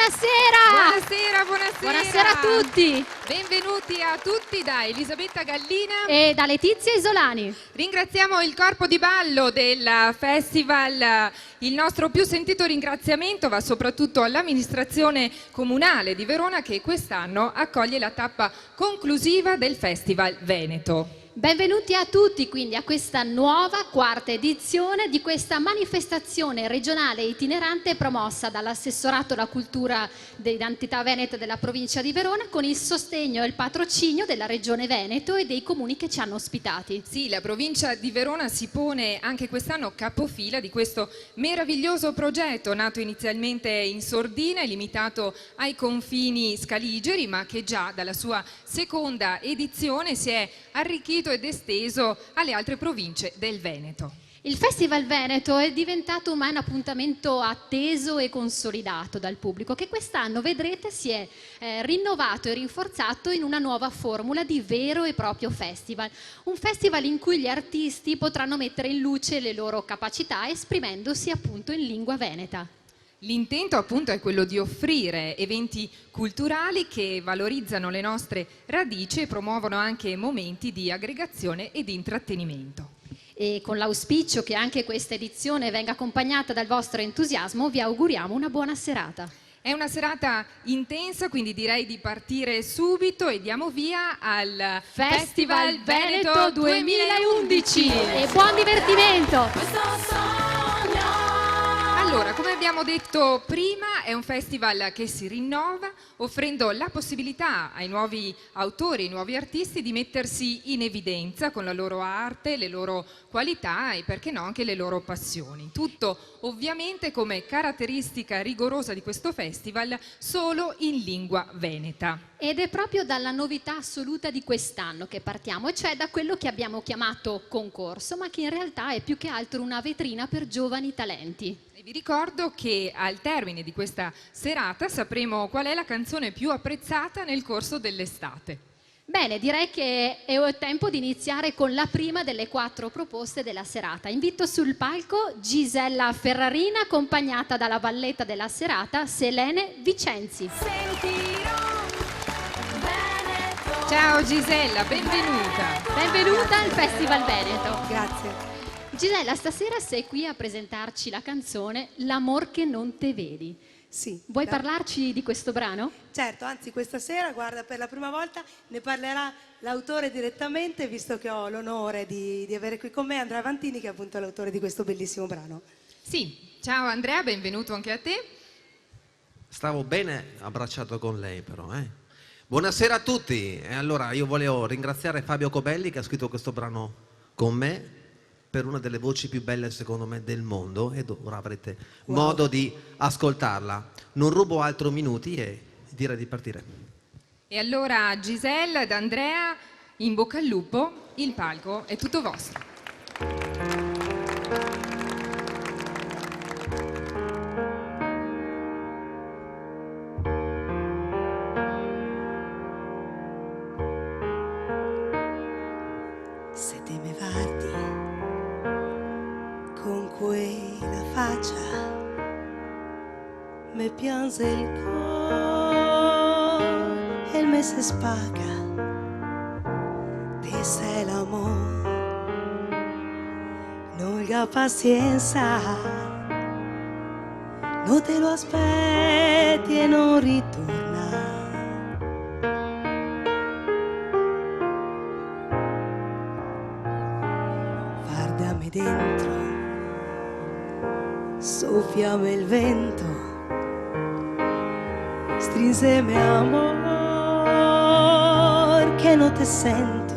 Buonasera! Buonasera a tutti! Benvenuti a tutti da Elisabetta Gallina e da Letizia Isolani. Ringraziamo il corpo di ballo del festival. Il nostro più sentito ringraziamento va soprattutto all'amministrazione comunale di Verona, che quest'anno accoglie la tappa conclusiva del Festival Veneto. Benvenuti a tutti quindi a questa nuova quarta edizione di questa manifestazione regionale itinerante promossa dall'Assessorato alla Cultura dell'Identità Veneta della provincia di Verona, con il sostegno e il patrocinio della Regione Veneto e dei comuni che ci hanno ospitati. Sì, la provincia di Verona si pone anche quest'anno capofila di questo meraviglioso progetto, nato inizialmente in sordina e limitato ai confini scaligeri, ma che già dalla sua seconda edizione si è arricchito ed esteso alle altre province del Veneto. Il Festival Veneto è diventato un appuntamento atteso e consolidato dal pubblico, che quest'anno, vedrete, si è rinnovato e rinforzato in una nuova formula di vero e proprio festival. Un festival in cui gli artisti potranno mettere in luce le loro capacità esprimendosi appunto in lingua veneta. L'intento appunto è quello di offrire eventi culturali che valorizzano le nostre radici e promuovono anche momenti di aggregazione e di intrattenimento. E con l'auspicio che anche questa edizione venga accompagnata dal vostro entusiasmo, vi auguriamo una buona serata. È una serata intensa, quindi direi di partire subito e diamo via al Festival Veneto 2011. E buon divertimento! Allora, come abbiamo detto prima, è un festival che si rinnova, offrendo la possibilità ai nuovi autori, ai nuovi artisti di mettersi in evidenza con la loro arte, le loro qualità e, perché no, anche le loro passioni. Tutto ovviamente come caratteristica rigorosa di questo festival solo in lingua veneta. Ed è proprio dalla novità assoluta di quest'anno che partiamo, e cioè da quello che abbiamo chiamato concorso, ma che in realtà è più che altro una vetrina per giovani talenti. E vi ricordo che al termine di questa serata sapremo qual è la canzone più apprezzata nel corso dell'estate. Bene, direi che è tempo di iniziare con la prima delle 4 proposte della serata. Invito sul palco Gisella Ferrarina, accompagnata dalla valletta della serata Selene Vicenzi. Ciao Gisella, benvenuta. Benvenuta al Festival Veneto. Grazie. Gisella, stasera sei qui a presentarci la canzone L'amor che non te vedi. Sì. Vuoi parlarci di questo brano? Certo, anzi questa sera, guarda, per la prima volta ne parlerà l'autore direttamente, visto che ho l'onore di avere qui con me Andrea Vantini, che è appunto l'autore di questo bellissimo brano. Sì, ciao Andrea, benvenuto anche a te. Stavo bene abbracciato con lei però, Buonasera a tutti. E allora io volevo ringraziare Fabio Cobelli, che ha scritto questo brano con me, per una delle voci più belle secondo me del mondo, ed ora avrete modo di ascoltarla. Non rubo altri minuti e direi di partire. E allora Gisella ed Andrea, in bocca al lupo, il palco è tutto vostro. Se te me guardi con quella faccia, me piange il cuore e il me se spaga. Te sei l'amore, non ha pazienza, non te lo aspetti e non ritorna. Guardami dentro, soffiami il vento, strinsemi amor che non te sento.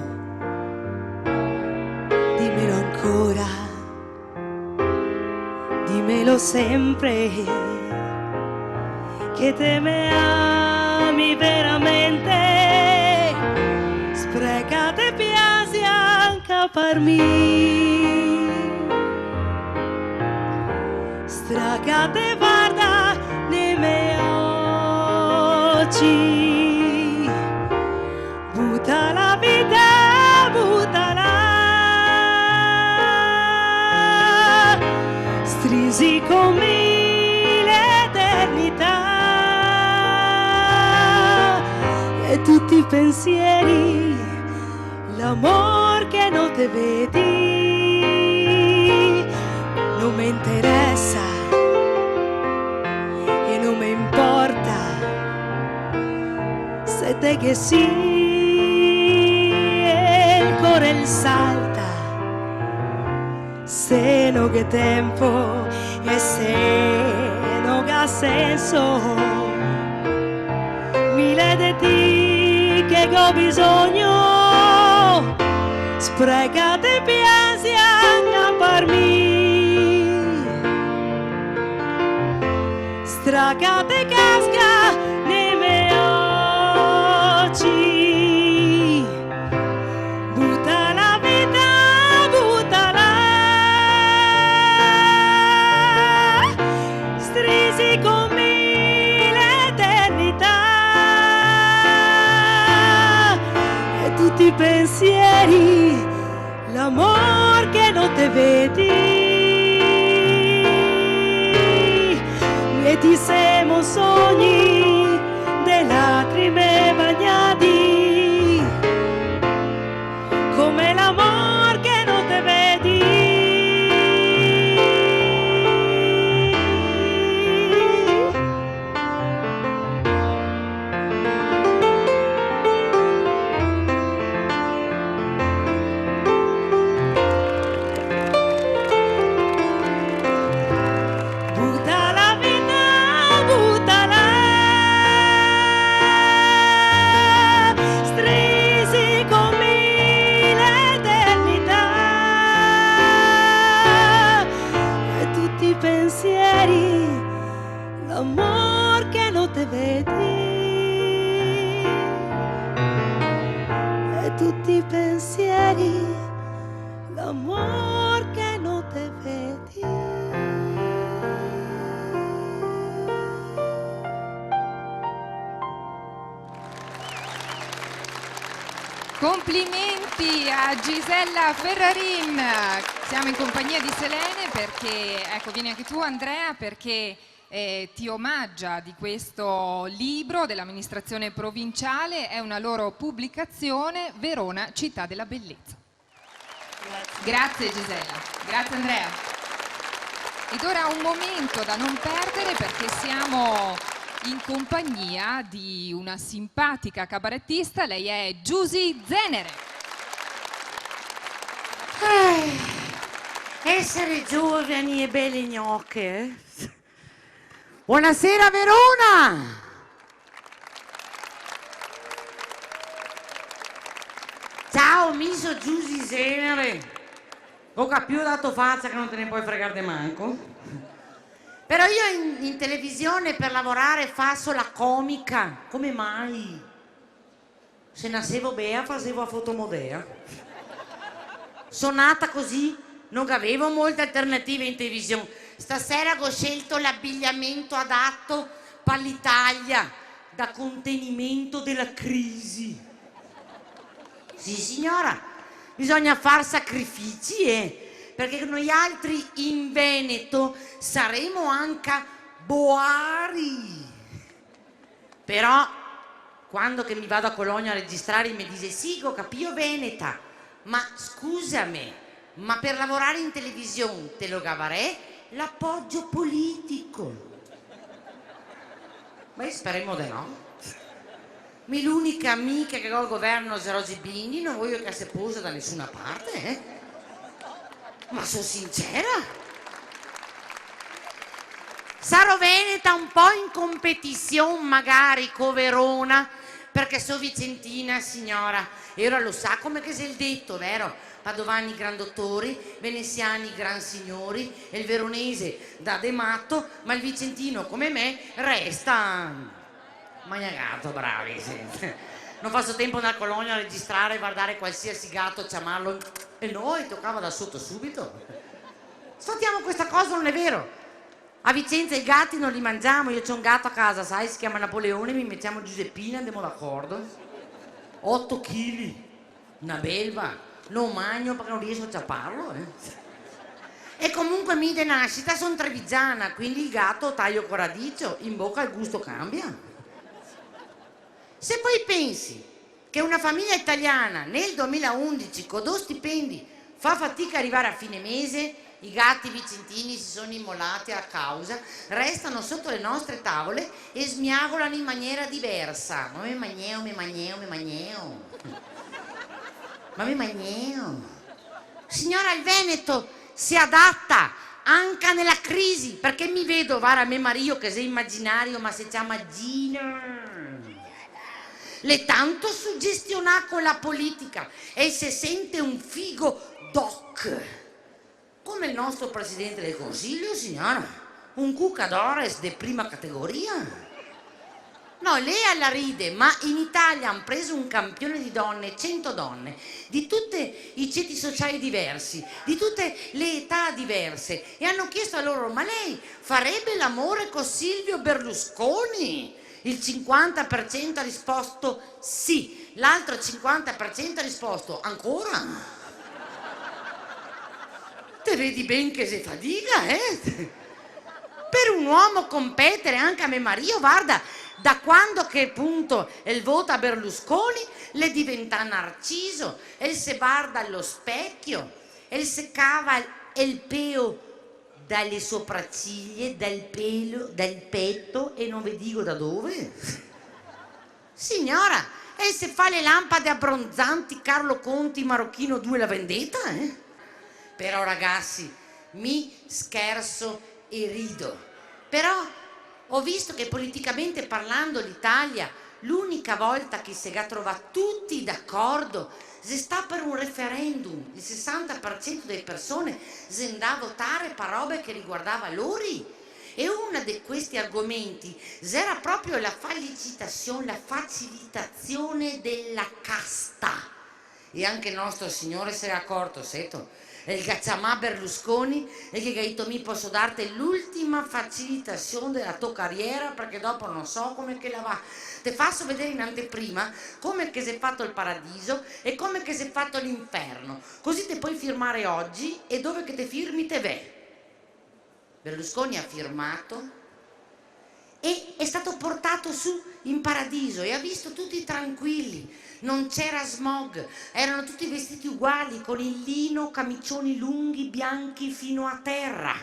Dimmelo ancora, dimmelo sempre, che te me ami veramente. Sprecate piasi anche per me, stragate guarda nei miei occhi, butta la vita, buttala, stringi con me l'eternità. tutti i pensieri, l'amor che non te vedi, non mi interessa e non mi importa se te che sì, il cuore il salta, se no che tempo e se no che ha senso. Mille di ti che ho bisogno, sprecate piasi anche per me, stracate casca nei miei occhi, butta la vita, buttala, strisi con me l'eternità. Tutti i pensieri, l'amor che non te vedi, e ti siamo sogni de lacrime bagnati, come l'amor che non te vedi. L'amor che non te vedi, e tutti i pensieri, l'amor che non te vedi. Complimenti a Gisella Ferrarin. Siamo in compagnia di Selene perché, ecco, vieni anche tu Andrea, perché ti omaggia di questo libro dell'amministrazione provinciale, è una loro pubblicazione, Verona, città della bellezza. Grazie Gisella, grazie Andrea. Ed ora un momento da non perdere perché siamo in compagnia di una simpatica cabarettista, lei è Giusy Zenere. Essere giovani e belle gnocche. Buonasera Verona! Ciao, mi sono Giusy Zenere. Ho capito dato faccia che non te ne puoi fregare manco. Però io in televisione per lavorare faccio la comica. Come mai? Se nascevo bea facevo a fotomodea. Sono nata così, non avevo molte alternative in televisione. Stasera ho scelto l'abbigliamento adatto per l'Italia, da contenimento della crisi. Sì signora, bisogna far sacrifici, perché noi altri in Veneto saremo anche boari. Però quando che mi vado a Cologno a registrare mi dice sì, ho capito Veneta, ma scusami, ma per lavorare in televisione te lo gavarei l'appoggio politico? Beh, speriamo di no. L'unica amica che ho al governo è Rosy Bindi, non voglio che si posa da nessuna parte, Ma sono sincera. Sarò veneta un po' in competizione magari con Verona, perché so vicentina signora, e ora lo sa come che sei il detto, vero? Padovani gran dottori, veneziani gran signori, e il veronese da de matto, ma il vicentino come me resta maniagato, bravi. Sì. Non faccio tempo andare a Cologno a registrare, guardare qualsiasi gatto, chiamarlo, e noi toccava da sotto subito. Sfottiamo questa cosa, non è vero. A Vicenza i gatti non li mangiamo, io c'ho un gatto a casa, sai, si chiama Napoleone, mi mettiamo Giuseppina, andiamo d'accordo. 8 kg, una belva. Non mangio perché non riesco a ciapparlo, E comunque mi de nascita sono trevigiana, quindi il gatto taglio con radicio, in bocca il gusto cambia. Se poi pensi che una famiglia italiana nel 2011 con 2 stipendi fa fatica a arrivare a fine mese, i gatti vicentini si sono immolati a causa, restano sotto le nostre tavole e smiagolano in maniera diversa. Ma mi magneo. Ma mi magneo. Signora, il Veneto si adatta anche nella crisi, perché mi vedo vara a me Mario che sei immaginario, ma si chiama Gina. Le tanto suggestionà con la politica e se sente un figo doc. Come il nostro Presidente del Consiglio, signora. Un cucadores de prima categoria. No, lei alla ride, ma in Italia hanno preso un campione di donne, 100 donne, di tutti i ceti sociali diversi, di tutte le età diverse, e hanno chiesto a loro: ma lei farebbe l'amore con Silvio Berlusconi? Il 50% ha risposto sì, l'altro 50% ha risposto ancora. Te vedi ben che se fatica, Per un uomo competere anche a me Mario, guarda, da quando che appunto il voto a Berlusconi le diventa narciso, e se guarda allo specchio, e se cava il pelo dalle sopracciglia, dal pelo, dal petto, e non vi dico da dove. Signora, e se fa le lampade abbronzanti Carlo Conti Marocchino 2 la vendetta, Però ragazzi, mi scherzo e rido. Però ho visto che politicamente parlando l'Italia, l'unica volta che si è trovata tutti d'accordo, se sta per un referendum, il 60% delle persone si andava a votare per robe che riguardava loro. E uno di questi argomenti era proprio la facilitazione della casta. E anche il nostro Signore si era accorto, seto, il cacciamà Berlusconi, e che ha detto: mi posso darti l'ultima facilitazione della tua carriera, perché dopo non so come che la va. Ti faccio vedere in anteprima come che si è fatto il paradiso e come che si è fatto l'inferno, così ti puoi firmare oggi, e dove che ti firmi te ve. Berlusconi ha firmato e è stato portato su in paradiso e ha visto tutti tranquilli, non c'era smog, erano tutti vestiti uguali, con il lino, camicioni lunghi bianchi fino a terra,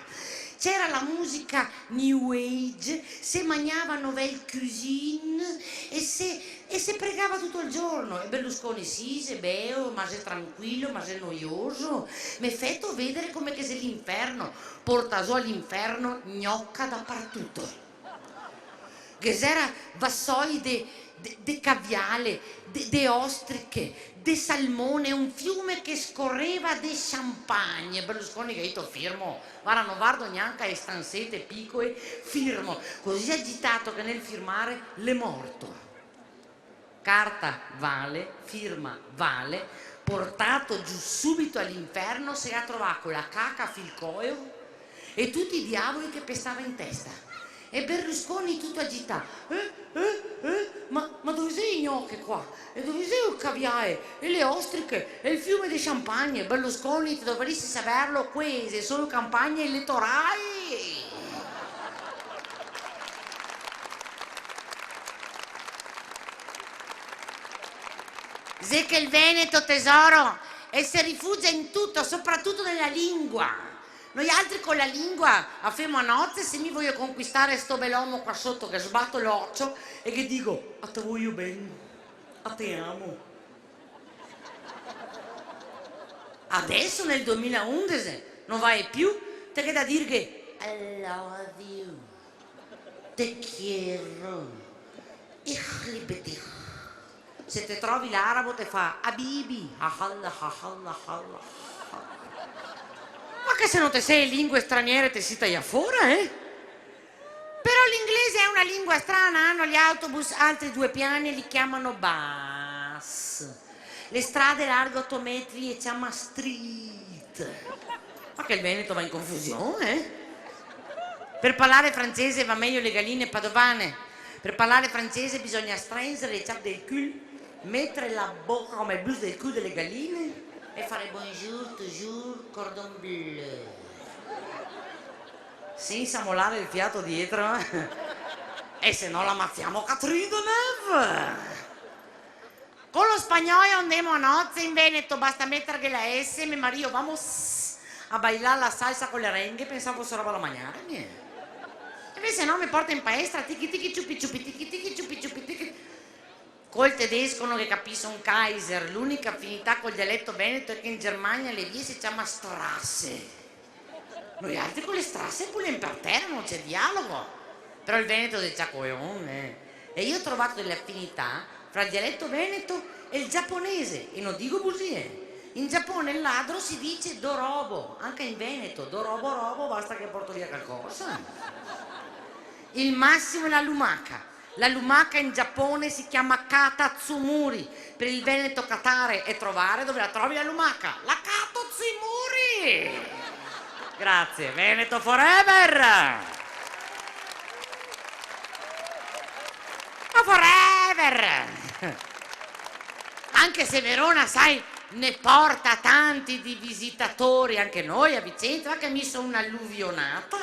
c'era la musica new age, se mangiavano bel cuisine e se pregava tutto il giorno. E Berlusconi sì, se beo, ma se tranquillo, ma se noioso, mi fatto vedere come che se l'inferno porta su all'inferno gnocca dappertutto. Che c'era vassoi de caviale, de ostriche, de salmone, un fiume che scorreva de champagne. Berlusconi che ha detto: firmo, guarda, non guardo neanche a stanzette piccole, firmo. Così agitato che nel firmare l'è morto. Carta vale, firma vale, portato giù subito all'inferno, si era trovato con la caca fil coeo e tutti i diavoli che pestava in testa. E Berlusconi tutto agitato: ma dove sei i gnocchi qua? E dove sei il caviale? E le ostriche? E il fiume di champagne? Berlusconi, ti dovresti saperlo, queste sono campagne elettorali. Sai che il Veneto, tesoro, e si rifugia in tutto, soprattutto nella lingua. Noi altri con la lingua affermo a nozze, se mi voglio conquistare sto bell'uomo qua sotto che sbatto l'occhio e che dico: a te voglio bene, a te amo. Adesso nel 2011 non vai più, te che da dire che I love you, te quiero, ich liebe dich. Se te trovi l'arabo te fa Habibi, ahalla, ahalla, ahalla. Ma che se non te sei lingue straniere te si taglia fuori, Però l'inglese è una lingua strana, hanno gli autobus altri 2 piani e li chiamano bus. Le strade larghe 8 metri e chiama street. Ma che il Veneto va in confusione, Per parlare francese va meglio le galline padovane. Per parlare francese bisogna stringere le ciappe del cul, mettere la bocca come il bus del cul delle galline e fare bonjour, toujours, cordon bleu. Senza mollare il fiato dietro. E se no la ammazziamo Catherine Deneuve. Con lo spagnolo andemo a nozze in Veneto, basta mettere che la S, mi marito, vamos a bailar la salsa con le renghe, pensavo fosse roba da mangiare. Invece no, mi porta in palestra, tiki tiki ciupi ciupi, tiki tiki ciupi ciupi, tiki. Col tedesco non che capisce un Kaiser, l'unica affinità col dialetto veneto è che in Germania le vie si chiama strasse. Noi altri con le strasse puliamo per terra, non c'è dialogo. Però il veneto è già coglione. E io ho trovato delle affinità fra il dialetto veneto e il giapponese, e non dico bugie. In Giappone il ladro si dice dorobo, anche in Veneto, dorobo robo, basta che porto via qualcosa. Il massimo è la lumaca. La lumaca in Giappone si chiama katatsumuri, per il veneto catare e trovare dove la trovi la lumaca, la katatsumuri. Grazie, Veneto forever! Ma forever! Anche se Verona, sai, ne porta tanti di visitatori, anche noi a Vicenza, che mi sono un'alluvionata.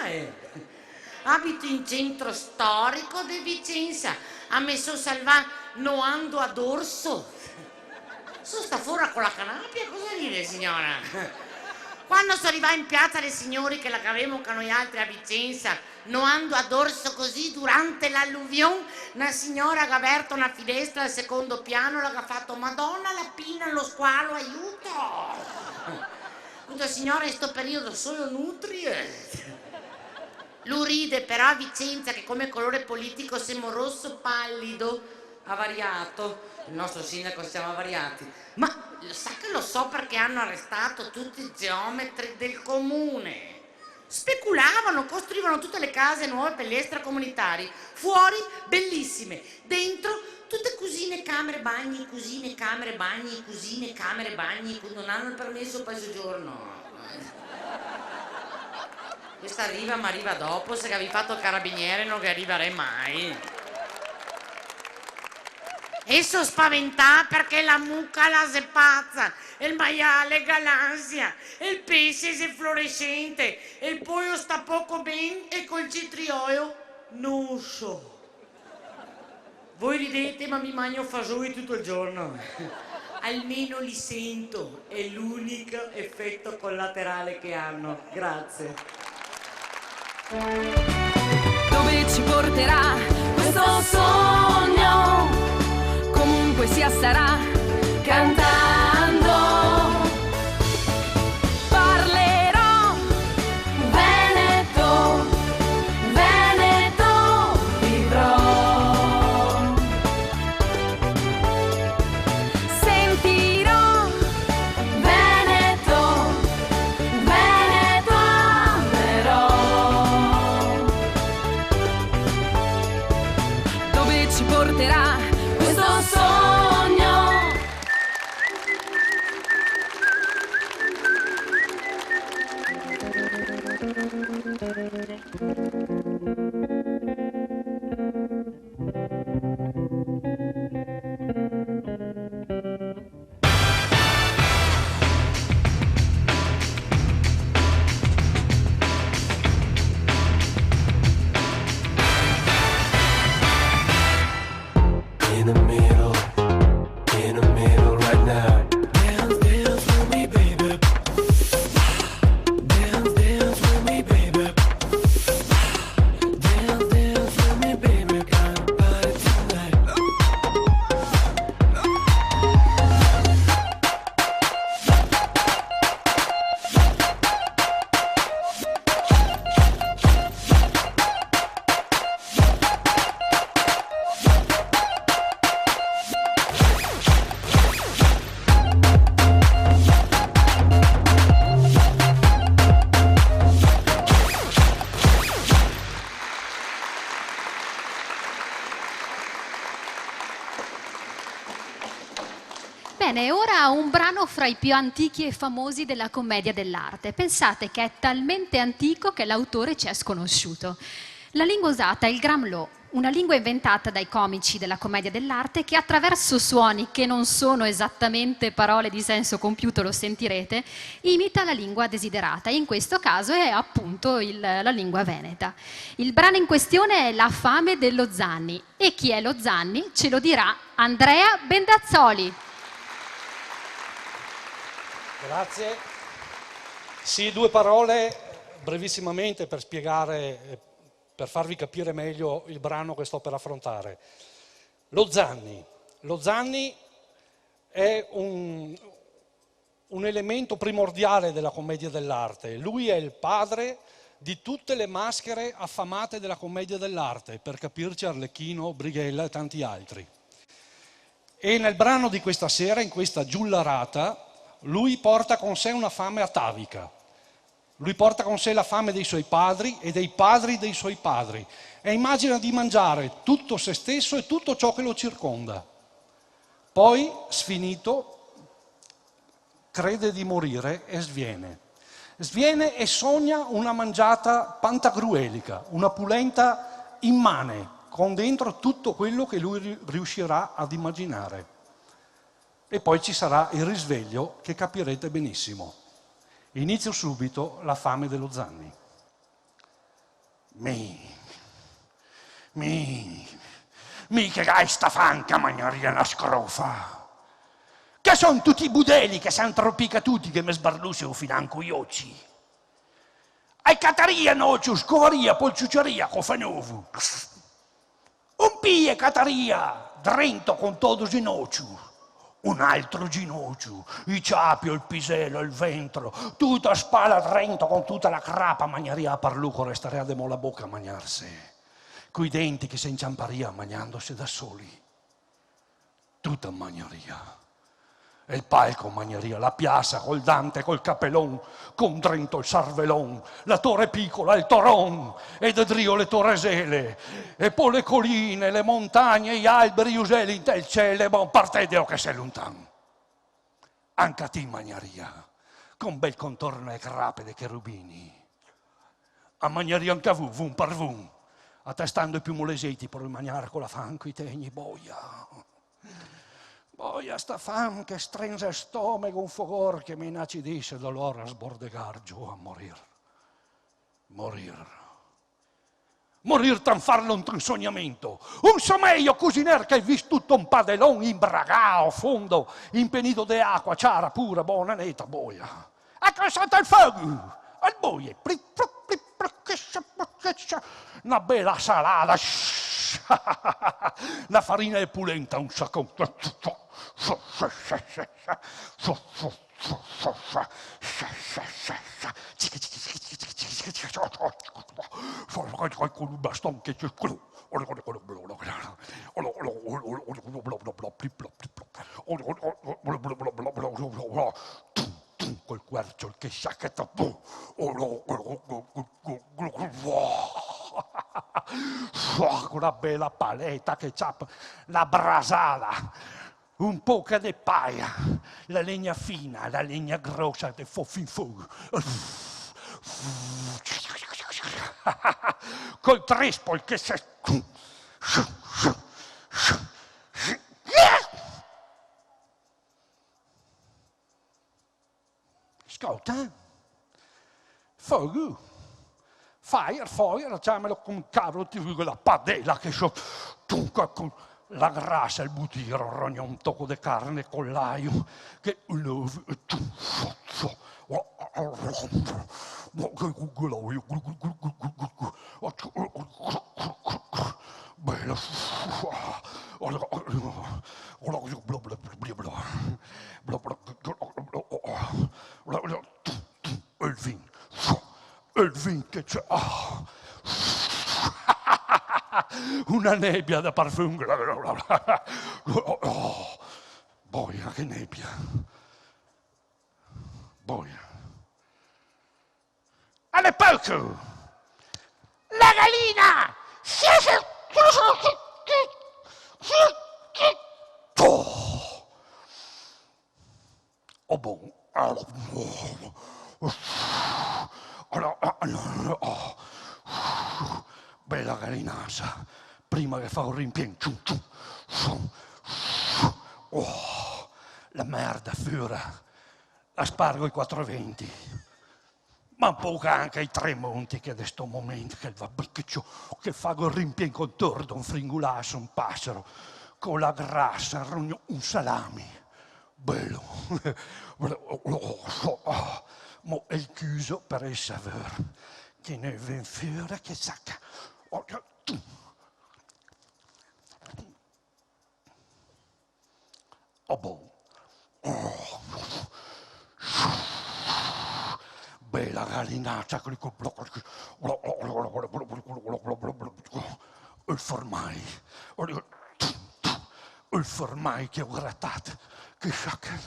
Abito in centro storico di Vicenza, a me so salvare no ando ad orso. Sono sta fuori con la canapia, cosa dire signora? Quando sono arrivata in piazza dei signori che la avevamo con noi altri a Vicenza, no ando ad orso così, durante l'alluvione, una signora che ha aperto una finestra al secondo piano, l'ha fatto Madonna la pina, lo squalo, aiuto! Quindi signora in sto periodo solo nutrie. Lui ride però a Vicenza che come colore politico siamo rosso pallido, ha variato, il nostro sindaco siamo variati, ma sa che lo so perché hanno arrestato tutti i geometri del comune. Speculavano, costruivano tutte le case nuove per gli extracomunitari, fuori bellissime, dentro tutte cusine, camere, bagni, cusine, camere, bagni, cusine, camere, bagni, non hanno il permesso per il soggiorno. Questa arriva ma arriva dopo, se avevi fatto il carabiniere non che arriverei mai. E sono spaventata perché la mucca la se pazza, e il maiale galansia, e il pesce se fluorescente, e il pollo sta poco ben e col citriolo non so. Voi ridete ma mi mangio fasoi tutto il giorno. Almeno li sento, è l'unico effetto collaterale che hanno. Grazie. Dove ci porterà questo sogno? Comunque sia sarà cantando. Parlerò Veneto, Veneto vivrò. Sentirò Veneto, Veneto amerò. Dove ci porterà questo sogno? In the middle right now. Dance, dance with me, baby. Dance, dance with me, baby. Dance, dance with me, baby. Got a body tonight. Bene, ora un brano fra i più antichi e famosi della commedia dell'arte. Pensate che è talmente antico che l'autore ci è sconosciuto. La lingua usata è il Gramlo, una lingua inventata dai comici della commedia dell'arte che attraverso suoni che non sono esattamente parole di senso compiuto, lo sentirete, imita la lingua desiderata. In questo caso è appunto la lingua veneta. Il brano in questione è La fame dello Zanni. E chi è lo Zanni ce lo dirà Andrea Bendazzoli. Grazie. Sì, 2 parole brevissimamente per spiegare, per farvi capire meglio il brano che sto per affrontare. Lo Zanni. Lo Zanni è un elemento primordiale della commedia dell'arte. Lui è il padre di tutte le maschere affamate della commedia dell'arte, per capirci Arlecchino, Brighella e tanti altri. E nel brano di questa sera, in questa giullarata, lui porta con sé una fame atavica. Lui porta con sé la fame dei suoi padri e dei padri dei suoi padri e immagina di mangiare tutto se stesso e tutto ciò che lo circonda. Poi, sfinito, crede di morire e sviene. Sviene e sogna una mangiata pantagruelica, una pulenta immane, con dentro tutto quello che lui riuscirà ad immaginare. E poi ci sarà il risveglio che capirete benissimo. Inizio subito la fame dello Zanni. Mi che hai sta fanca mangiaria la scrofa. Che son tutti i budeli che san troppica tutti che mi sbarlusi o financo gli occhi. Ai cataria nocio, scovaria, polciucceria, cofanovu. Un pie cataria, drento con todo ginocchio. Un altro ginocchio, i ciapio, il pisello, il ventro, tutta a spalla drento con tutta la crapa, magnaria a parluco, resterea de mo la bocca a magnarsi, coi denti che si inciamparia mangiandosi da soli. Tutta magnaria. E il palco magnaria, la piazza col Dante, col capellon, con drento il sarvelon, la torre piccola, il toron, e da drio le torresele, e poi le colline, le montagne, gli alberi, gli uselli, il cielo, bon partedio che sei lontano. Anche a te magnaria, con bel contorno e crape dei cherubini. A magnaria anche a vum per vum, attestando i più moleseti per mangiare con la fanco i tegni boia. Boia sta fam che stringe stomaco un fogor che mi inacidisce dolore a sbordegar giù a morir. Morir tan farlo un sognamento. Un someglio cosiner che hai visto tutto un padelon imbragao, fondo, impenido de acqua, ciara pura, buona neta, boia. Ecco sotto il fuoco, al boie, una bella salata, la farina è pulenta, un sacco. Con un bastone che c'è col quercio che sciacchetta una bella paletta che c'ha la brasata, un po' che de paia, la legna fina, la legna grossa de fin fuoco. Col trespol che si... Ascolta, fuoco, fire, facciamolo con cavolo, ti dico la padella che so, con la grassa, il butiro, rogna un tocco di carne con l'aglio, che l'uovo, bella, il vin che c'è, una nebbia da parfum, boia che nebbia, boia. Alle poco, la gallina, oh bon, bella gallinazza, prima che fa un rimpieno, la merda fura, l'aspargo ai 420, ma poca anche ai Tremonti che da sto momento che fa un rimpieno con tordo, un fringulasso, un passero, con la grassa, un salami, bello. Ma è chiuso per il saveur. Che ne viene fuori che sacca. Oh, boh. Bella gallinaccia con il formaggio che ho grattato, che sacca.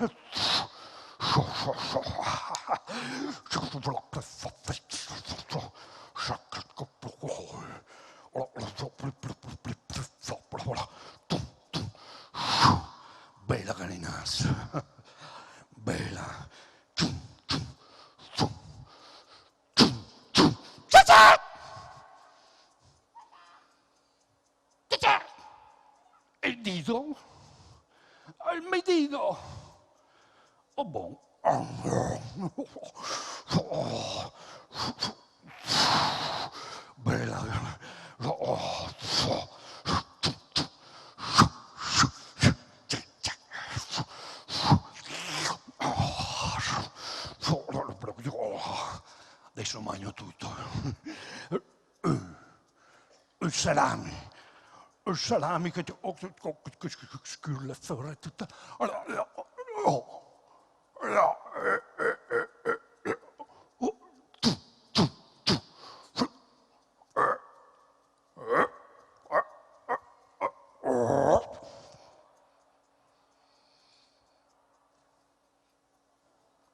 Bella gallinazza, bella. Il dito? Il mio dito? Oh, boh. Bella. Adesso mangio tutto. Il salami che sculla fuori tutta.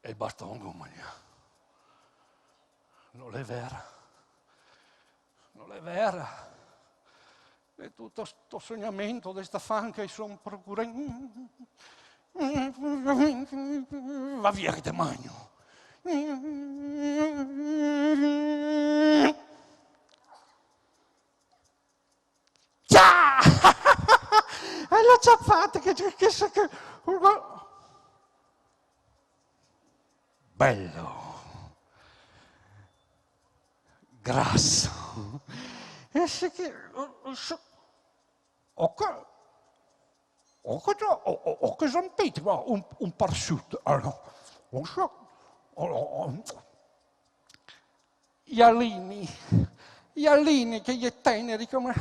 E il bastone gomma. Non è vera. Non è vera. E tutto sto sognamento di sta fan che sono procurato. Va via che te magno. Ciao! E l'ho già fatta che bello. Grasso. E se che ho sentito un prosciutto. Allora, non so. Gli alini che gli teneri come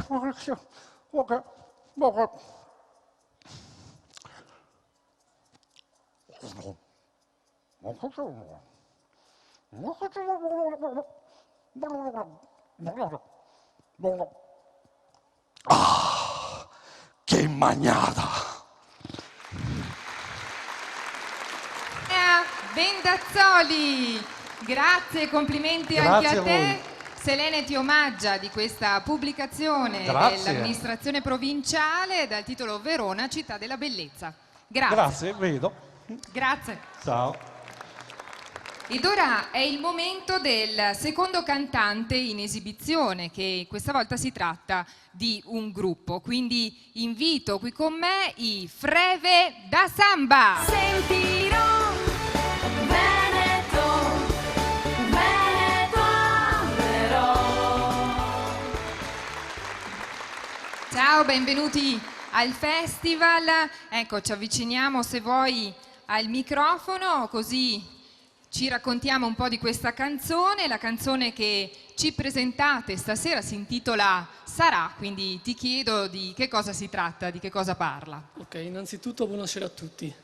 ah, che magnata! Bendazzoli, grazie, complimenti anche a te. Selene ti omaggia di questa pubblicazione dell'amministrazione provinciale dal titolo Verona, città della bellezza. Grazie. Grazie, vedo. Grazie. Ciao. Ed ora è il momento del secondo cantante in esibizione, che questa volta si tratta di un gruppo. Quindi invito qui con me i Freve da Samba. Sentirò Veneto, Veneto amerò. Ciao, benvenuti al festival. Ecco, ci avviciniamo se vuoi al microfono, così ci raccontiamo un po' di questa canzone. La canzone che ci presentate stasera si intitola Sarà, quindi ti chiedo di che cosa si tratta, di che cosa parla. Ok, innanzitutto buonasera a tutti.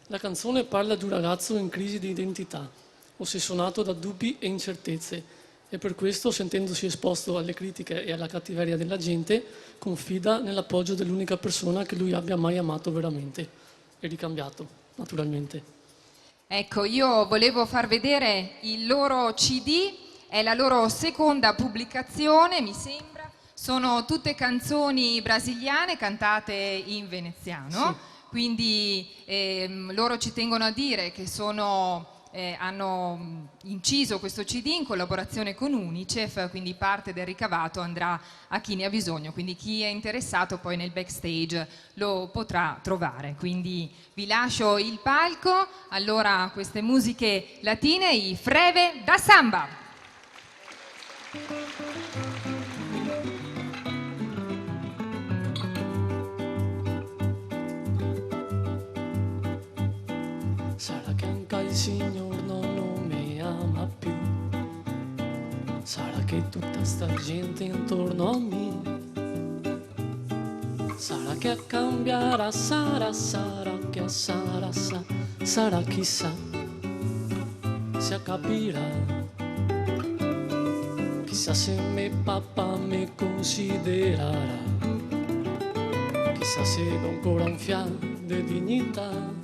La canzone parla di un ragazzo in crisi di identità, ossessionato da dubbi e incertezze, e per questo, sentendosi esposto alle critiche e alla cattiveria della gente, confida nell'appoggio dell'unica persona che lui abbia mai amato veramente e ricambiato, naturalmente. Ecco, io volevo far vedere il loro CD, è la loro seconda pubblicazione, mi sembra. Sono tutte canzoni brasiliane cantate in veneziano, sì. Quindi loro ci tengono a dire che hanno inciso questo CD in collaborazione con Unicef, quindi parte del ricavato andrà a chi ne ha bisogno, quindi chi è interessato poi nel backstage lo potrà trovare. Quindi vi lascio il palco, allora queste musiche latine, i Freve da Samba. signor non mi ama più. Sarà che tutta sta gente intorno a me, sarà che cambierà, sarà che sarà chissà, se capirà. Chissà se me papà mi considererà, chissà se ho ancora un fiato di dignità,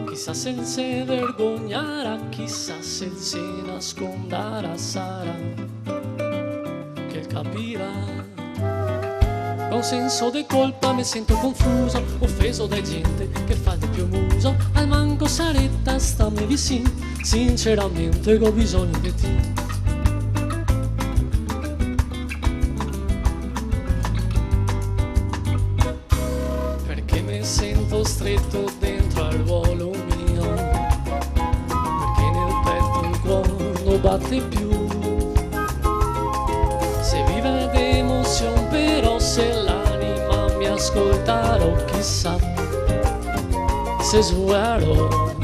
chissà se si vergognerà, chissà se si nasconderà, sarà che capirà. Con senso di colpa mi sento confuso, offeso da gente che fa di più muso. Al manco saretta stammi vicino, sinceramente ho bisogno di te. Perché mi sento stretto dentro al ruolo mio, perché nel petto il cuore non batte più. Se vive d'emozione però se l'anima mi ascolterò, chissà se suerò.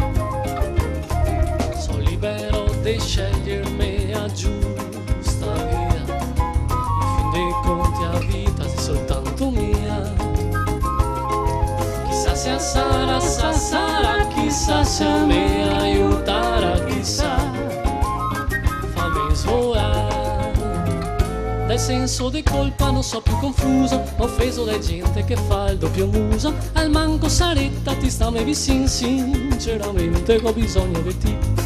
Sono libero di scegliermi a giusta via, in fin dei conti la vita è soltanto mia. Chissà se sarà, chissà se mi aiuterà, chissà fammi suonare. Dal senso di colpa non so più confuso, offeso da gente che fa il doppio muso. Al manco saretta ti stammi vicino, sinceramente ho bisogno di te.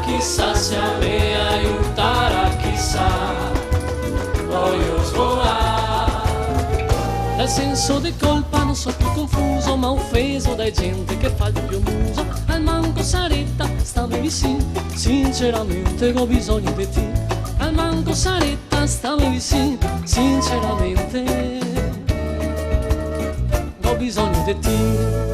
Chissà se a me aiuterà, chissà, voglio suonare. Dal senso di colpa non so più confuso, ma offeso da gente che fa il doppio muso. Al manco saretta stammi vicino, sinceramente ho bisogno di te. Al manco saretta stammi vicino, sinceramente ho bisogno di te.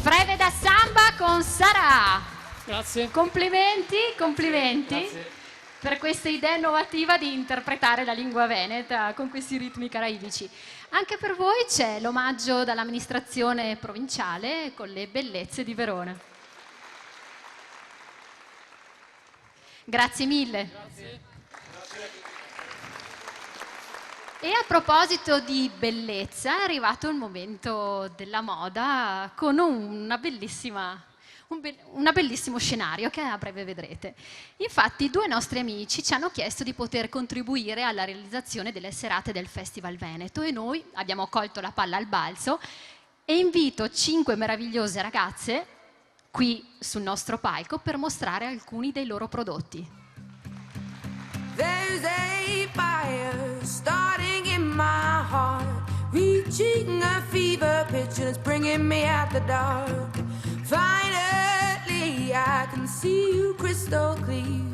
Freve da samba con Sarà. Grazie. Complimenti, complimenti. Grazie. Per questa idea innovativa di interpretare la lingua veneta con questi ritmi caraibici. Anche per voi c'è l'omaggio dall'amministrazione provinciale con le bellezze di Verona. Grazie mille. Grazie. E a proposito di bellezza, è arrivato il momento della moda con un bellissimo scenario che a breve vedrete. Infatti, due nostri amici ci hanno chiesto di poter contribuire alla realizzazione delle serate del Festival Veneto e noi abbiamo colto la palla al balzo e invito 5 meravigliose ragazze qui sul nostro palco per mostrare alcuni dei loro prodotti. There's a fire starting in my heart, reaching a fever pitch and it's bringing me out the dark. Finally, I can see you crystal clear.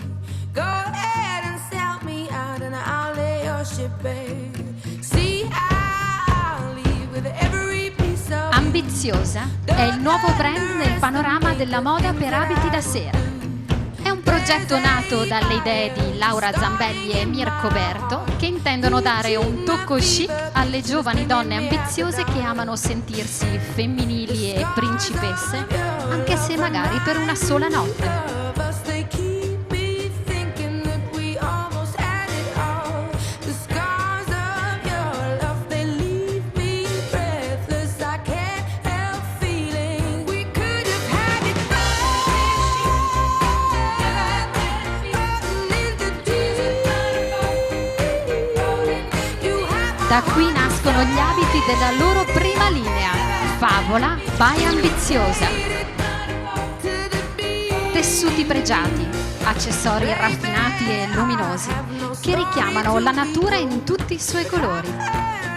Go ahead and sell me out and I'll lay your ship bare. See, I'll leave with every piece of Ambiziosa è il nuovo brand nel panorama della moda per abiti da sera. È un progetto nato dalle idee di Laura Zambelli e Mirko Berto che intendono dare un tocco chic alle giovani donne ambiziose che amano sentirsi femminili e principesse, anche se magari per una sola notte. Da qui nascono gli abiti della loro prima linea, Favola by Ambiziosa. Tessuti pregiati, accessori raffinati e luminosi che richiamano la natura in tutti i suoi colori.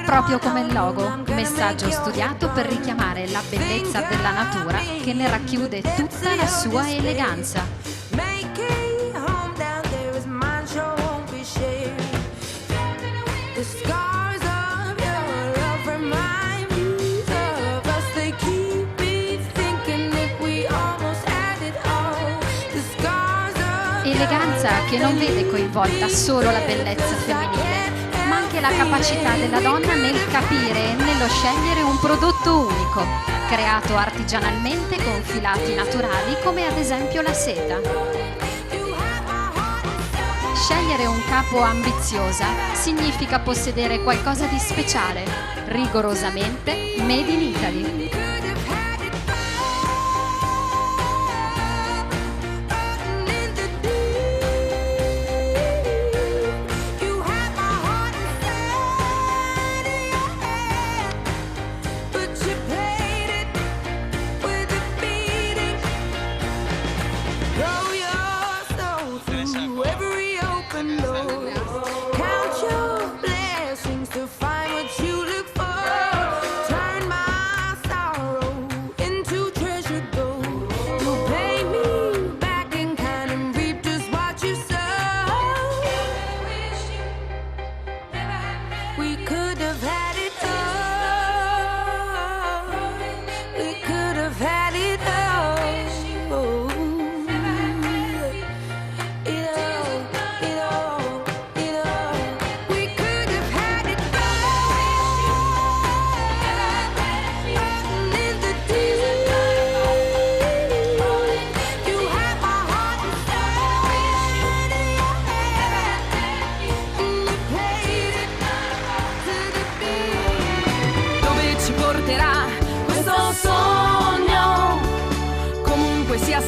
Proprio come il logo, messaggio studiato per richiamare la bellezza della natura che ne racchiude tutta la sua eleganza. Eleganza che non vede coinvolta solo la bellezza femminile, ma anche la capacità della donna nel capire e nello scegliere un prodotto unico, creato artigianalmente con filati naturali come ad esempio la seta. Scegliere un capo ambiziosa significa possedere qualcosa di speciale, rigorosamente made in Italy.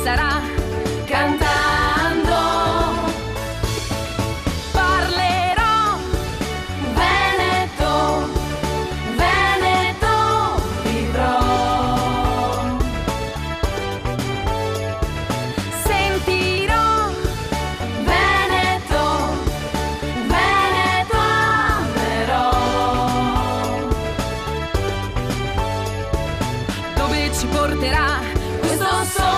Sarà cantando, parlerò Veneto, Veneto vivrò, sentirò Veneto, Veneto amerò, dove ci porterà questo sogno.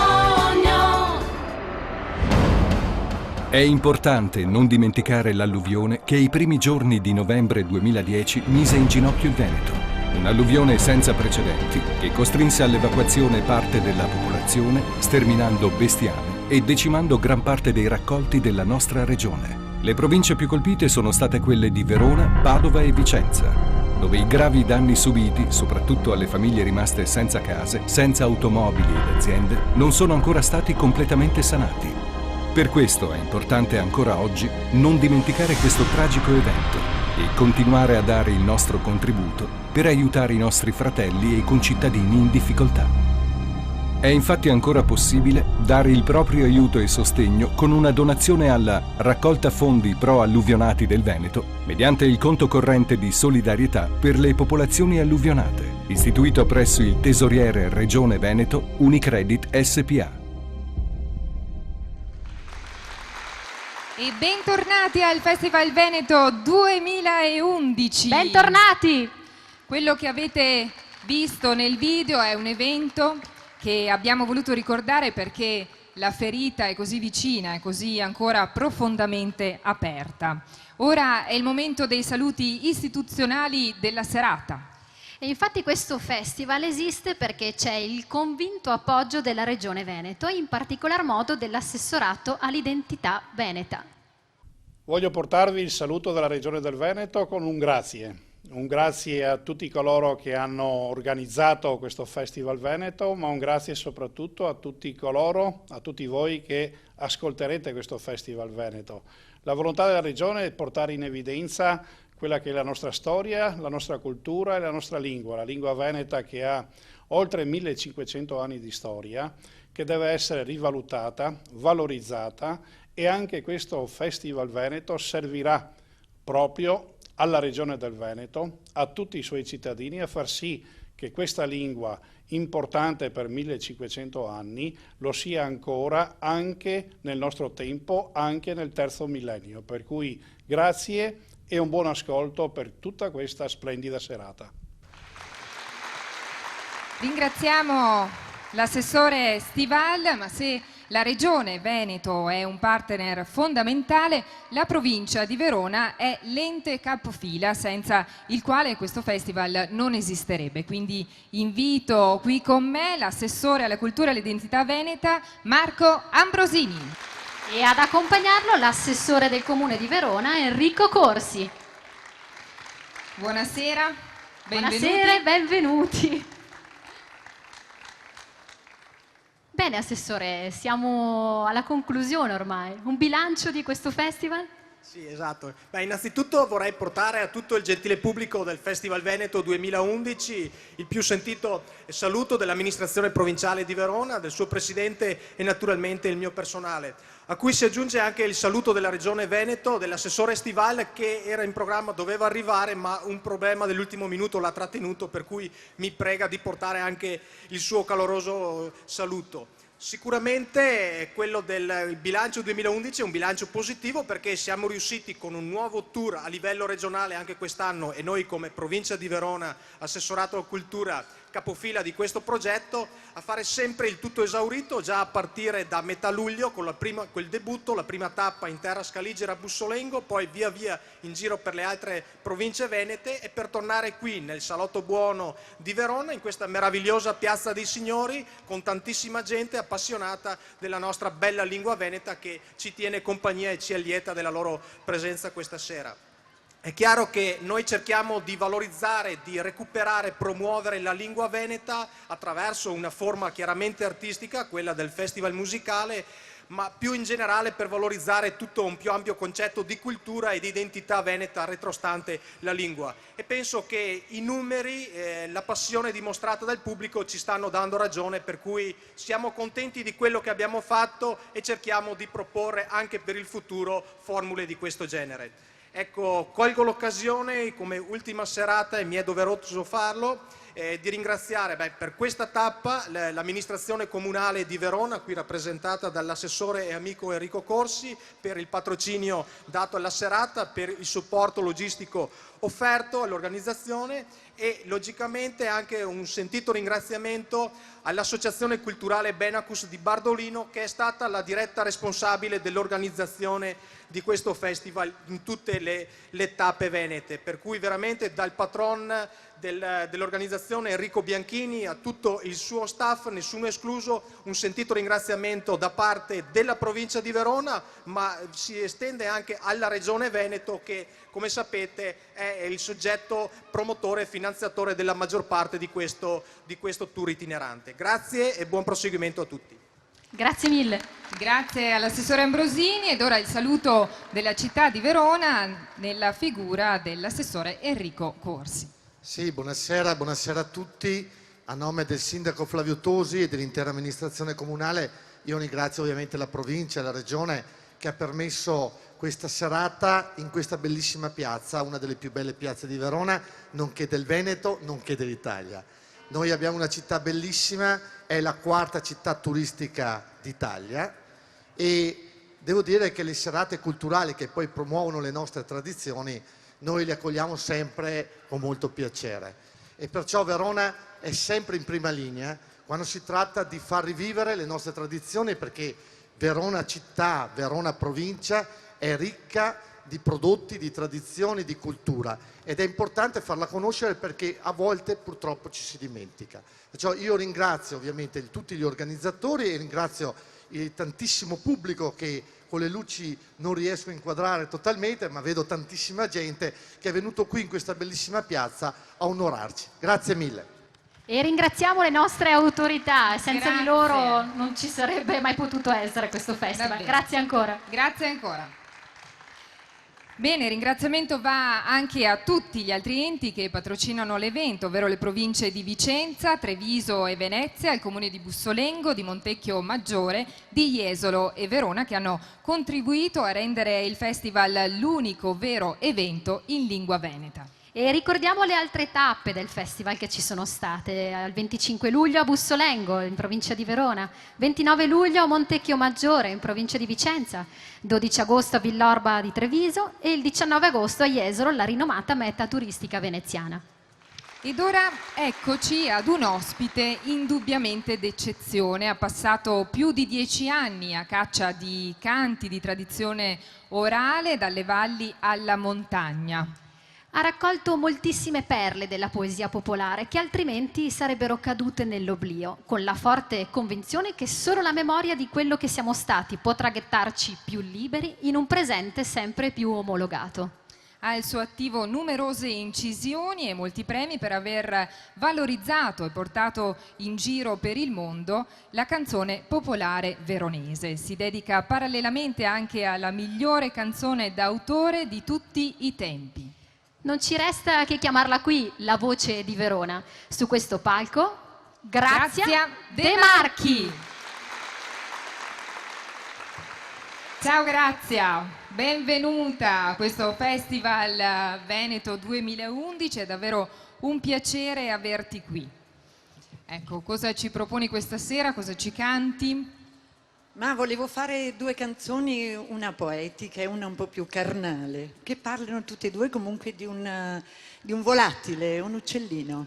È importante non dimenticare l'alluvione che ai primi giorni di novembre 2010 mise in ginocchio il Veneto. Un'alluvione senza precedenti che costrinse all'evacuazione parte della popolazione, sterminando bestiame e decimando gran parte dei raccolti della nostra regione. Le province più colpite sono state quelle di Verona, Padova e Vicenza, dove i gravi danni subiti, soprattutto alle famiglie rimaste senza case, senza automobili ed aziende, non sono ancora stati completamente sanati. Per questo è importante ancora oggi non dimenticare questo tragico evento e continuare a dare il nostro contributo per aiutare i nostri fratelli e i concittadini in difficoltà. È infatti ancora possibile dare il proprio aiuto e sostegno con una donazione alla Raccolta Fondi Pro Alluvionati del Veneto mediante il conto corrente di solidarietà per le popolazioni alluvionate, istituito presso il tesoriere Regione Veneto Unicredit SPA. E bentornati al Festival Veneto 2011. Bentornati! Quello che avete visto nel video è un evento che abbiamo voluto ricordare perché la ferita è così vicina, è così ancora profondamente aperta. Ora è il momento dei saluti istituzionali della serata. E infatti questo festival esiste perché c'è il convinto appoggio della Regione Veneto e in particolar modo dell'assessorato all'identità veneta. Voglio portarvi il saluto della Regione del Veneto con un grazie a tutti coloro che hanno organizzato questo Festival Veneto, ma un grazie soprattutto a tutti coloro, a tutti voi che ascolterete questo Festival Veneto. La volontà della Regione è portare in evidenza quella che è la nostra storia, la nostra cultura e la nostra lingua, la lingua veneta che ha oltre 1500 anni di storia, che deve essere rivalutata, valorizzata e anche questo Festival Veneto servirà proprio alla Regione del Veneto, a tutti i suoi cittadini, a far sì che questa lingua importante per 1500 anni lo sia ancora anche nel nostro tempo, anche nel terzo millennio. Per cui grazie e un buon ascolto per tutta questa splendida serata. Ringraziamo l'assessore Stival, ma se la Regione Veneto è un partner fondamentale, la provincia di Verona è l'ente capofila senza il quale questo festival non esisterebbe. Quindi invito qui con me l'assessore alla cultura e all'identità veneta Marco Ambrosini. E ad accompagnarlo l'assessore del Comune di Verona Enrico Corsi. Buonasera, benvenuti. Buonasera e benvenuti. Bene, Assessore, siamo alla conclusione ormai. Un bilancio di questo festival? Sì, esatto. Beh, innanzitutto vorrei portare a tutto il gentile pubblico del Festival Veneto 2011 il più sentito saluto dell'amministrazione provinciale di Verona, del suo presidente e naturalmente il mio personale, a cui si aggiunge anche il saluto della Regione Veneto, dell'assessore Stival che era in programma, doveva arrivare, ma un problema dell'ultimo minuto l'ha trattenuto, per cui mi prega di portare anche il suo caloroso saluto. Sicuramente quello del bilancio 2011 è un bilancio positivo perché siamo riusciti con un nuovo tour a livello regionale anche quest'anno e noi come provincia di Verona, assessorato alla cultura, capofila di questo progetto, a fare sempre il tutto esaurito già a partire da metà luglio con quel debutto, la prima tappa in terra scaligera a Bussolengo, poi via via in giro per le altre province venete e per tornare qui nel Salotto Buono di Verona, in questa meravigliosa piazza dei Signori con tantissima gente appassionata della nostra bella lingua veneta che ci tiene compagnia e ci allieta della loro presenza questa sera. È chiaro che noi cerchiamo di valorizzare, di recuperare, promuovere la lingua veneta attraverso una forma chiaramente artistica, quella del festival musicale, ma più in generale per valorizzare tutto un più ampio concetto di cultura e di identità veneta retrostante la lingua. E penso che i numeri, la passione dimostrata dal pubblico ci stanno dando ragione, per cui siamo contenti di quello che abbiamo fatto e cerchiamo di proporre anche per il futuro formule di questo genere. Ecco, colgo l'occasione come ultima serata, e mi è doveroso farlo, di ringraziare per questa tappa l'amministrazione comunale di Verona, qui rappresentata dall'assessore e amico Enrico Corsi, per il patrocinio dato alla serata, per il supporto logistico offerto all'organizzazione e logicamente anche un sentito ringraziamento all'Associazione Culturale Benacus di Bardolino, che è stata la diretta responsabile dell'organizzazione di questo festival in tutte le tappe venete, per cui veramente dal patron dell'organizzazione Enrico Bianchini a tutto il suo staff, nessuno escluso, un sentito ringraziamento da parte della provincia di Verona, ma si estende anche alla Regione Veneto che, come sapete, è il soggetto promotore e finanziatore della maggior parte di questo tour itinerante. Grazie e buon proseguimento a tutti. Grazie mille. Grazie all'assessore Ambrosini ed ora il saluto della città di Verona nella figura dell'assessore Enrico Corsi. Sì, buonasera a tutti. A nome del sindaco Flavio Tosi e dell'intera amministrazione comunale io ringrazio ovviamente la provincia e la regione che ha permesso questa serata in questa bellissima piazza, una delle più belle piazze di Verona, nonché del Veneto, nonché dell'Italia. Noi abbiamo una città bellissima, è la quarta città turistica d'Italia e devo dire che le serate culturali che poi promuovono le nostre tradizioni noi le accogliamo sempre con molto piacere e perciò Verona è sempre in prima linea quando si tratta di far rivivere le nostre tradizioni, perché Verona città, Verona provincia è ricca di prodotti, di tradizioni, di cultura ed è importante farla conoscere perché a volte purtroppo ci si dimentica. Perciò io ringrazio ovviamente tutti gli organizzatori e ringrazio il tantissimo pubblico che con le luci non riesco a inquadrare totalmente, ma vedo tantissima gente che è venuto qui in questa bellissima piazza a onorarci. Grazie mille. E ringraziamo le nostre autorità, senza di loro non ci sarebbe mai potuto essere questo festival. Davvero. Grazie ancora. Grazie ancora. Bene, ringraziamento va anche a tutti gli altri enti che patrocinano l'evento, ovvero le province di Vicenza, Treviso e Venezia, il comune di Bussolengo, di Montecchio Maggiore, di Jesolo e Verona, che hanno contribuito a rendere il festival l'unico vero evento in lingua veneta. E ricordiamo le altre tappe del festival che ci sono state: il 25 luglio a Bussolengo, in provincia di Verona, 29 luglio a Montecchio Maggiore, in provincia di Vicenza, 12 agosto a Villorba di Treviso e il 19 agosto a Jesolo, la rinomata meta turistica veneziana. Ed ora eccoci ad un ospite indubbiamente d'eccezione. Ha passato più di 10 anni a caccia di canti di tradizione orale dalle valli alla montagna. Ha raccolto moltissime perle della poesia popolare che altrimenti sarebbero cadute nell'oblio, con la forte convinzione che solo la memoria di quello che siamo stati potrà gettarci più liberi in un presente sempre più omologato. Ha al suo attivo numerose incisioni e molti premi per aver valorizzato e portato in giro per il mondo la canzone popolare veronese. Si dedica parallelamente anche alla migliore canzone d'autore di tutti i tempi. Non ci resta che chiamarla qui la voce di Verona. Su questo palco, Grazia De Marchi. Ciao Grazia, benvenuta a questo Festival Veneto 2011, è davvero un piacere averti qui. Ecco, cosa ci proponi questa sera, cosa ci canti? Ma volevo fare due canzoni, una poetica e una un po' più carnale, che parlano tutte e due comunque di un volatile, un uccellino.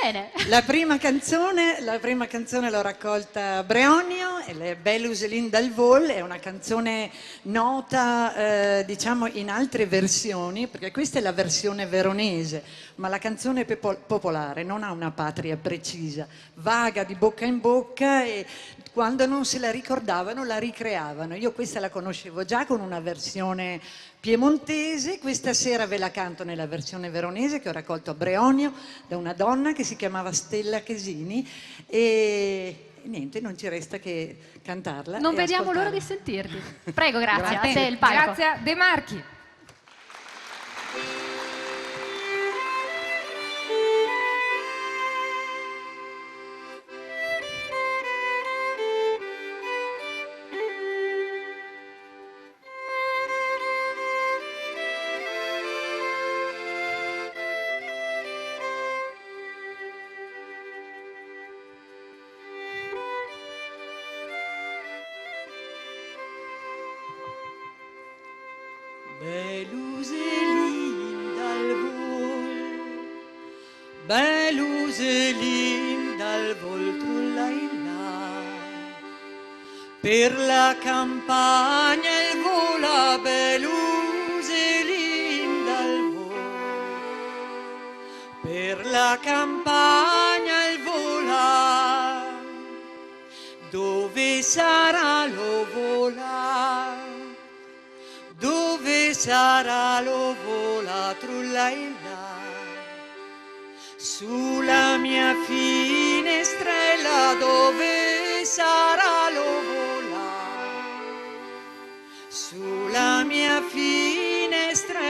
Bene. La prima canzone l'ho raccolta a Breonio, è Beluselin dal Vol, è una canzone nota diciamo in altre versioni, perché questa è la versione veronese, ma la canzone popolare non ha una patria precisa, vaga di bocca in bocca e quando non se la ricordavano la ricreavano. Io questa la conoscevo già con una versione piemontese, questa sera ve la canto nella versione veronese che ho raccolto a Breonio da una donna che si chiamava Stella Chesini e niente, non ci resta che cantarla. Non e vediamo l'ora di sentirti. Prego, Grazia, a te il palco. Grazia De Marchi. Beluselin dal vol, Beluselin dal vol trullailla, per la campagna il vola Beluselin dal vol, per la campagna il vola, dove sarà lo vola? Dove sarà lo vola trullailla? Sulla mia finestrella dove sarà lo vola? Sulla mia finestrella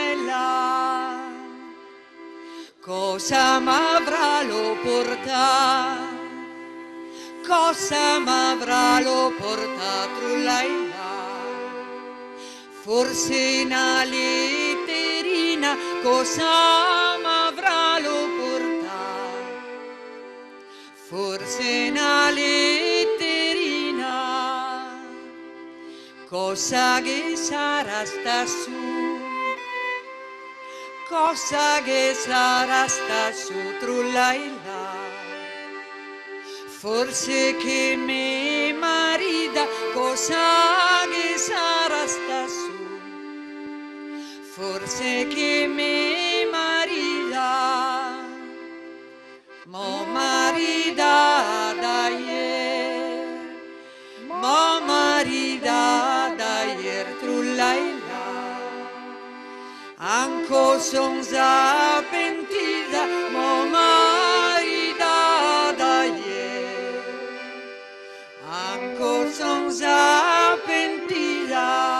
cosa m'avrà lo portà? Cosa m'avrà lo portà trullailla? Forse una letterina, cosa m'avrà lo portà? Forse una letterina, cosa che sarà sta su? Cosa che sarà sta su trullailla? Forse che me marida, cosa che sarà sta su? Forse che me marida, mo marida da ieri, mo marida da ieri trullailla, anco son già pentita, mo marida da ieri, anco son già pentita.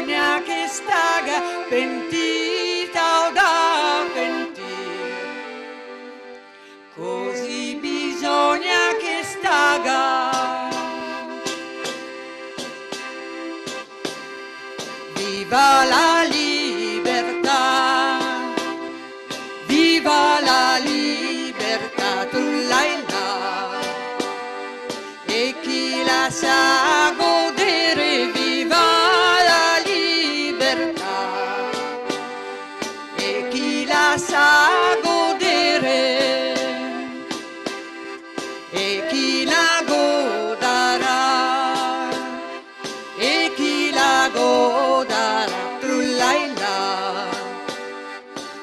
bisogna che staga pentita o da pentire, così bisogna che staga. Viva la libertà, viva la libertà, trullailla, e chi la sa godere, viva la libertà, e chi la sa godere, e chi la godarà, e chi la godarà, trullailla,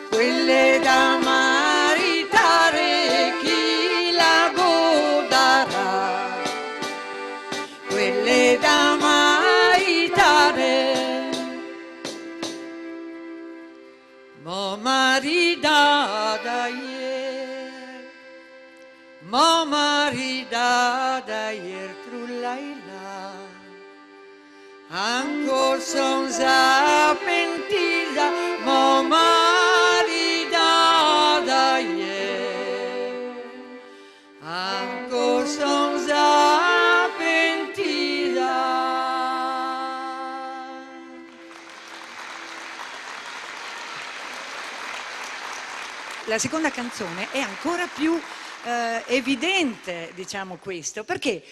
quelle da maritare, chi la godarà, quelle da maritare. Mo maridada ier, mo maridada ier, trullailla, ancor son za pentita, mo maridada ier, ancor son za pentita. La seconda canzone è ancora più evidente, diciamo questo, perché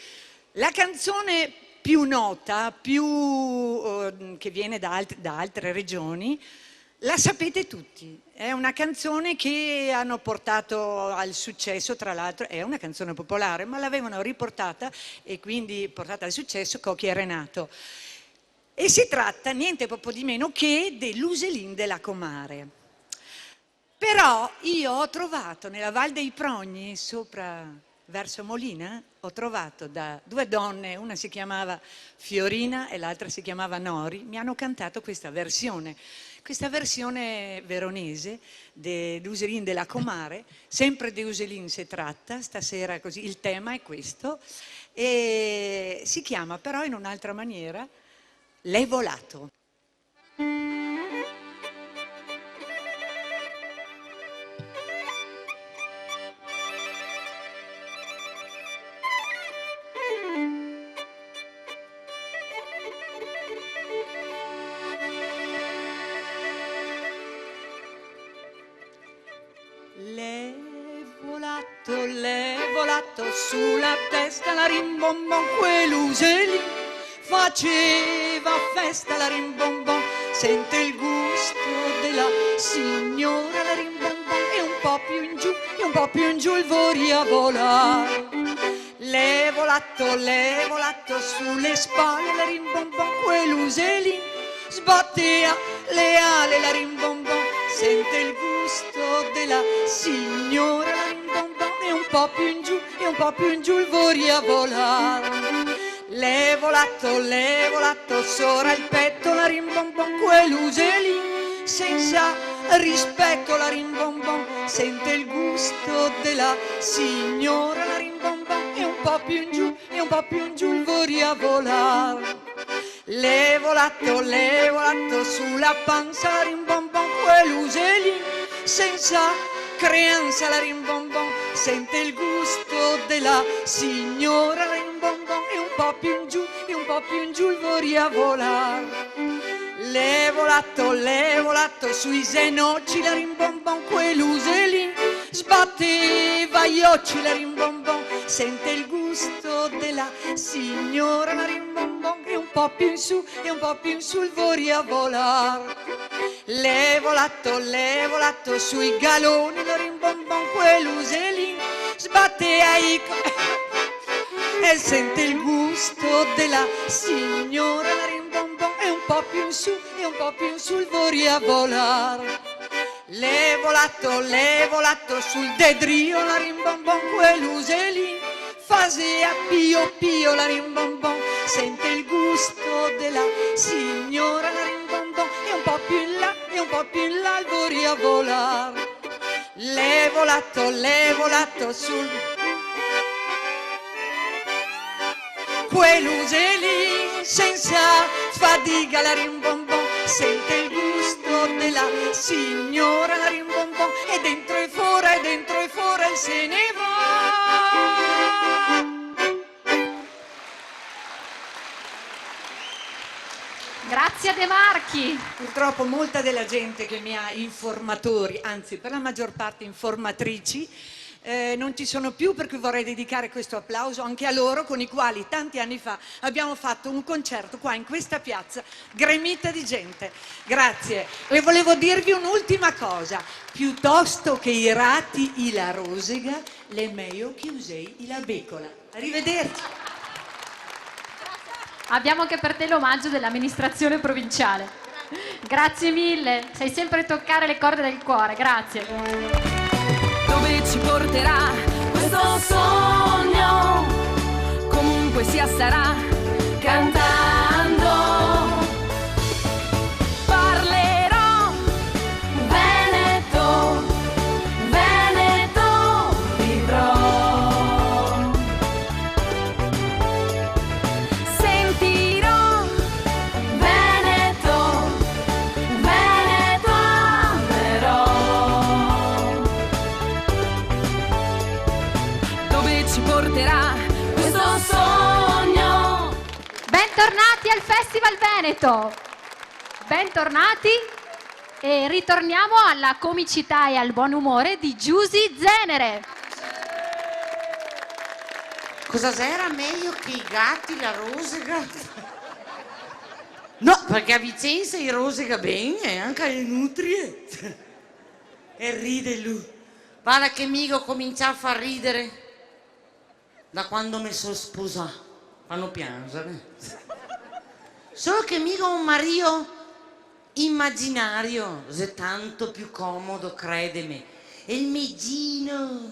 la canzone più nota, che viene da altre regioni, la sapete tutti. È una canzone che hanno portato al successo, tra l'altro è una canzone popolare, ma l'avevano riportata e quindi portata al successo Cocchi e Renato. E si tratta niente proprio di meno che dell'Uselin della Comare. Però io ho trovato nella Val dei Progni, sopra verso Molina, ho trovato da due donne, una si chiamava Fiorina e l'altra si chiamava Nori, mi hanno cantato questa versione veronese dell'Uselin della Comare, sempre di Uselin si tratta, stasera così il tema è questo, e si chiama però in un'altra maniera L'è volato. L'è volato sulla testa la rimbombon, quell'Uselin faceva festa la rimbombon, sente il gusto della signora la rimbombon, e un po' più in giù, e un po' più in giù il voria volare. L'è volato sulle spalle la rimbombon, quell'Uselin sbattea le ali la rimbombon, sente il gusto della signora la rimbombon, e un po' più in giù, e un po' più in giù il voria volare. L'è volato sopra il petto la rimbombon, quell'Uselin senza rispetto la rimbombon, sente il gusto della signora la rimbombon, e un po' più in giù, e un po' più in giù il voria volare. L'è volato sulla panza la rimbombon, quell'Uselin senza creanza la rimbombon, sente il gusto della signora la rimbombon, e un po' più in giù, e un po' più in giù il voria volare. L'è volato sui zenocci la rimbombon, quell'Uselin sbatteva gli occhi la rimbombon, sente il gusto della signora la rimbombon, e un po' più in su, e un po' più in su il voria volare. L'è volato sui galoni la rimbombon, quell'Uselin sbattea e sente il gusto della signora la rimbombon, e un po' più in su, e un po' più in su il voria volare. L'è volato sul dedrio la rimbombon, quell'Uselin faceva pio pio la rimbombon, sente il gusto della signora la rimbombon, e un po' più in là, e un po' più in là il voria volare. L'è volato sul quell'Uselin senza fatica la rimbombon, sente il gusto della signora rimbombon, e dentro e fuori se ne va. Grazie a De Marchi. Purtroppo molta della gente che mi ha informatori, anzi per la maggior parte informatrici, non ci sono più, per cui vorrei dedicare questo applauso anche a loro, con i quali tanti anni fa abbiamo fatto un concerto qua in questa piazza gremita di gente. Grazie. E volevo dirvi un'ultima cosa: piuttosto che i rati i la rosega, le meglio che usei i la becola. Arrivederci. Abbiamo anche per te l'omaggio dell'amministrazione provinciale. Grazie mille, sai sempre toccare le corde del cuore, grazie. Dove ci porterà questo sogno? Comunque sia sarà cantando. Parlerò Veneto, Veneto vivrò. Sentirò Veneto, Veneto amerò. Dove ci porterà questo sogno? Bentornati al Festival Veneto. Bentornati e ritorniamo alla comicità e al buon umore di Giusy Zenere. Cosa c'era meglio che i gatti, la rosega? No, perché a Vicenza i rosega bene, anche le nutrie. E ride lui. Guarda che mica comincia a far ridere da quando mi sono sposato. Fanno piangere. Solo che mica un marito immaginario, è tanto più comodo, credimi. E il meggino,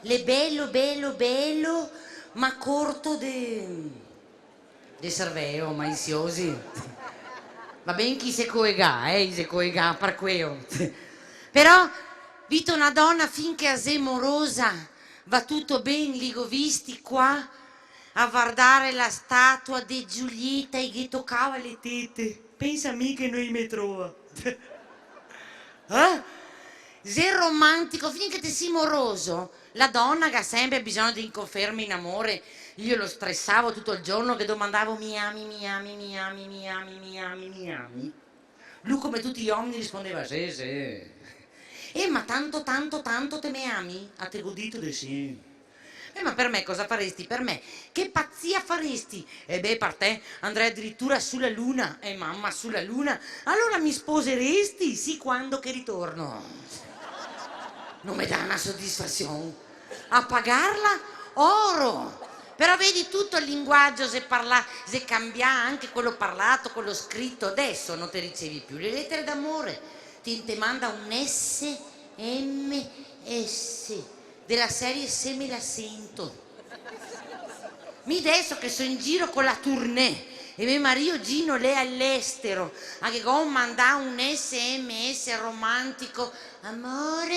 le bello, bello, bello, ma corto de cervello, maiziosi. Va bene chi se coega, per quello. Però, vito una donna finché è morosa, va tutto bene, li ho visti qua, a guardare la statua di Giulietta e gli toccava le tette. Pensa mica che noi mi trova. Sei romantico, finché ti sei moroso. La donna che ha sempre bisogno di conferme in amore, io lo stressavo tutto il giorno che domandavo mi ami, mi ami, mi ami, mi ami, mi ami, mi ami. Lui come tutti gli uomini rispondeva sì. Ma tanto, tanto, tanto te me ami? Ha te godito di sì. Ma per me cosa faresti? Per me che pazzia faresti? Per te andrei addirittura sulla luna. Mamma, sulla luna? Allora mi sposeresti? Sì, quando che ritorno? Non mi dà una soddisfazione. A pagarla? Oro. Però vedi tutto il linguaggio, se cambia anche quello parlato, quello scritto. Adesso non ti ricevi più le lettere d'amore. Ti manda un SMS della serie Se me la sento. Mi adesso che sono in giro con la tournée e mio marito Gino lei all'estero, anche con mandare un SMS romantico: amore,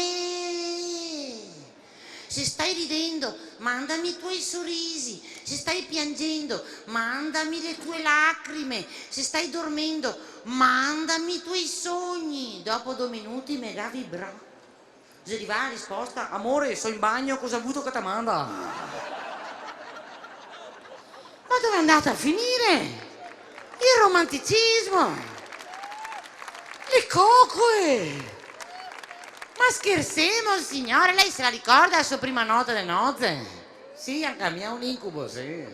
se stai ridendo mandami i tuoi sorrisi, se stai piangendo mandami le tue lacrime, se stai dormendo mandami i tuoi sogni. Dopo 2 minuti me la vibrò. Se arriva la risposta: amore, sono in bagno, cosa ha avuto che ti manda? Ma dove è andata a finire? Il romanticismo, le cocoe. Ma scherziamo, signore, lei se la ricorda la sua prima notte delle nozze? Sì, anche a me è un incubo, sì.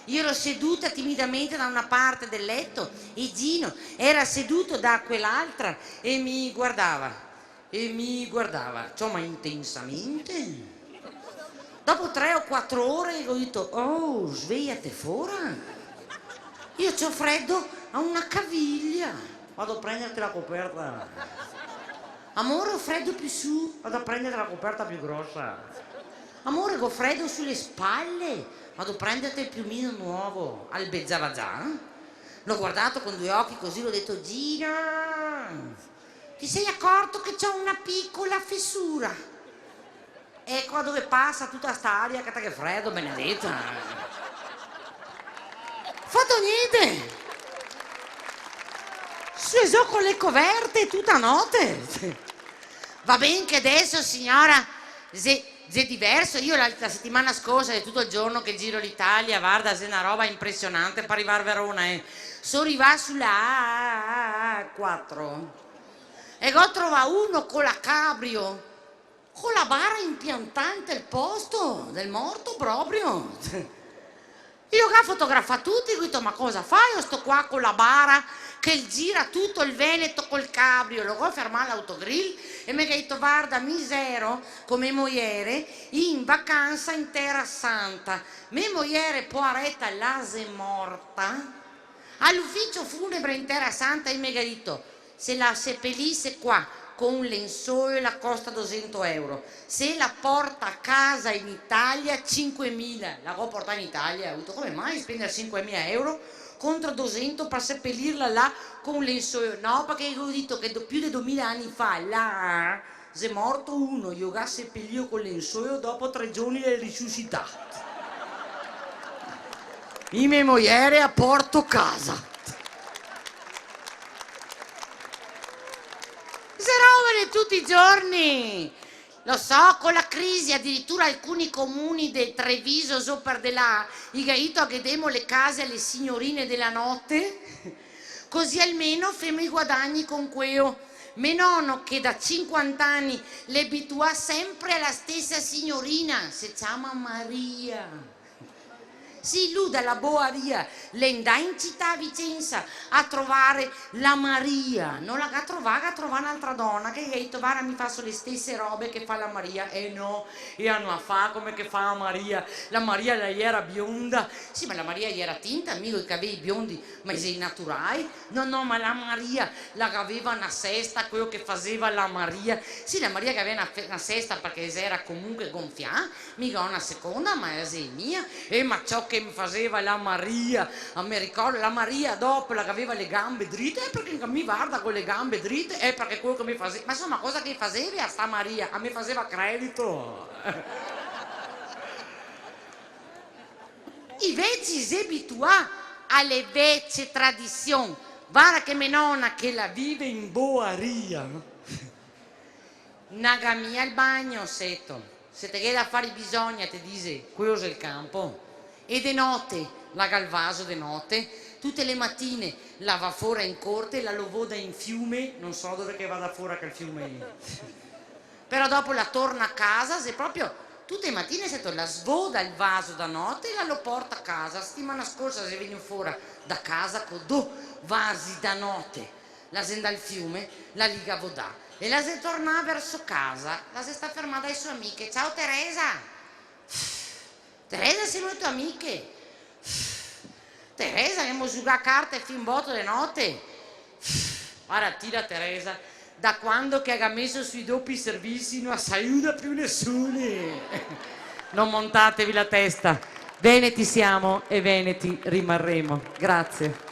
Io ero seduta timidamente da una parte del letto e Gino era seduto da quell'altra e mi guardava. Cioè, ma intensamente. Dopo 3 o 4 ore ho detto: oh, svegliate fuori. Io c'ho freddo a una caviglia. Vado a prenderti la coperta. Amore, ho freddo più su. Vado a prendere la coperta più grossa. Amore, ho freddo sulle spalle. Vado a prenderti il piumino nuovo. Albeggiava già. L'ho guardato con 2 occhi così, l'ho detto: Gina, ti sei accorto che c'ho una piccola fessura? Ecco dove passa tutta sta aria che freddo, benedetta. Fatto niente. Su e su con le coperte tutta notte. Va bene che adesso, signora, se diverso. Io la settimana scorsa è tutto il giorno che giro l'Italia, guarda, è una roba impressionante per arrivare a Verona. Sono arrivata sulla A4 e ho trovato uno con la cabrio, con la bara impiantante al posto del morto proprio. Io che ho fotografato tutti, ho detto, ma cosa fai? Io sto qua con la bara che gira tutto il Veneto col cabrio, lo vuoi fermare all'autogrill? E mi ha detto, guarda, misero come moglie in vacanza in Terra Santa. Mia moglie può arreta l'ase morta all'ufficio funebre in Terra Santa e mi ha detto, se la seppellisse qua con un lenzuolo la costa 200 euro, se la porta a casa in Italia 5.000, la può portare in Italia, ho detto, come mai spendere 5.000 euro contro 200 per seppellirla là con un lenzuolo? No, perché ho detto che più di 2000 anni fa là è morto uno, io ho seppellito con il lenzuolo, dopo 3 giorni è risuscitato. I mie moglie a porto casa. Se robe tutti i giorni. Lo so, con la crisi addirittura alcuni comuni del Treviso sopra della Igaito che diamo le case alle signorine della notte, così almeno femo i guadagni con quello. Mio nonno che da 50 anni le abitua sempre alla stessa signorina, si chiama Maria. Sì, lui dalla Boaria le andà in città a Vicenza a trovare la Maria, non la trovare, a trovare un'altra donna che gli ha detto, guarda, mi faccio le stesse robe che fa la Maria. E no, e hanno a fa come che fa la Maria lei era bionda. Sì, ma la Maria gli era tinta, amico, i capelli biondi, ma sei naturali? No, ma la Maria la aveva una sesta, quello che faceva la Maria. Sì, la Maria che aveva una sesta perché era comunque gonfiata, mica una seconda, ma era mia. E ma ciò che mi faceva la Maria, mi ricordo la Maria dopo la che aveva le gambe dritte, perché mi guarda con le gambe dritte, è perché quello che mi faceva, ma insomma cosa che facevi a sta Maria? A me faceva credito. I vecchi si abitua alle vecchie tradizioni, guarda che mia nonna che la vive in Boaria, nagamia al bagno, se te chiede a fare i bisogni ti dice quello è il campo. E de notte, la galvaso de notte, tutte le mattine la va fuori in corte, la lo voda in fiume, non so dove che vada fuori che il fiume è. Però dopo la torna a casa, se proprio tutte le mattine la svoda il vaso da notte e la lo porta a casa. La settimana scorsa si viene fuori da casa con 2 vasi da notte, la senda al fiume, la liga vodà e la se torna verso casa, la se sta fermata alle sue amiche. Ciao Teresa! Teresa, siamo le tue amiche. Teresa, andiamo a giocare a carte fin botto le notte. Guarda, tira Teresa, da quando che ha messo sui doppi servizi non aiuta più nessuno. Non montatevi la testa. Veneti siamo e veneti rimarremo. Grazie.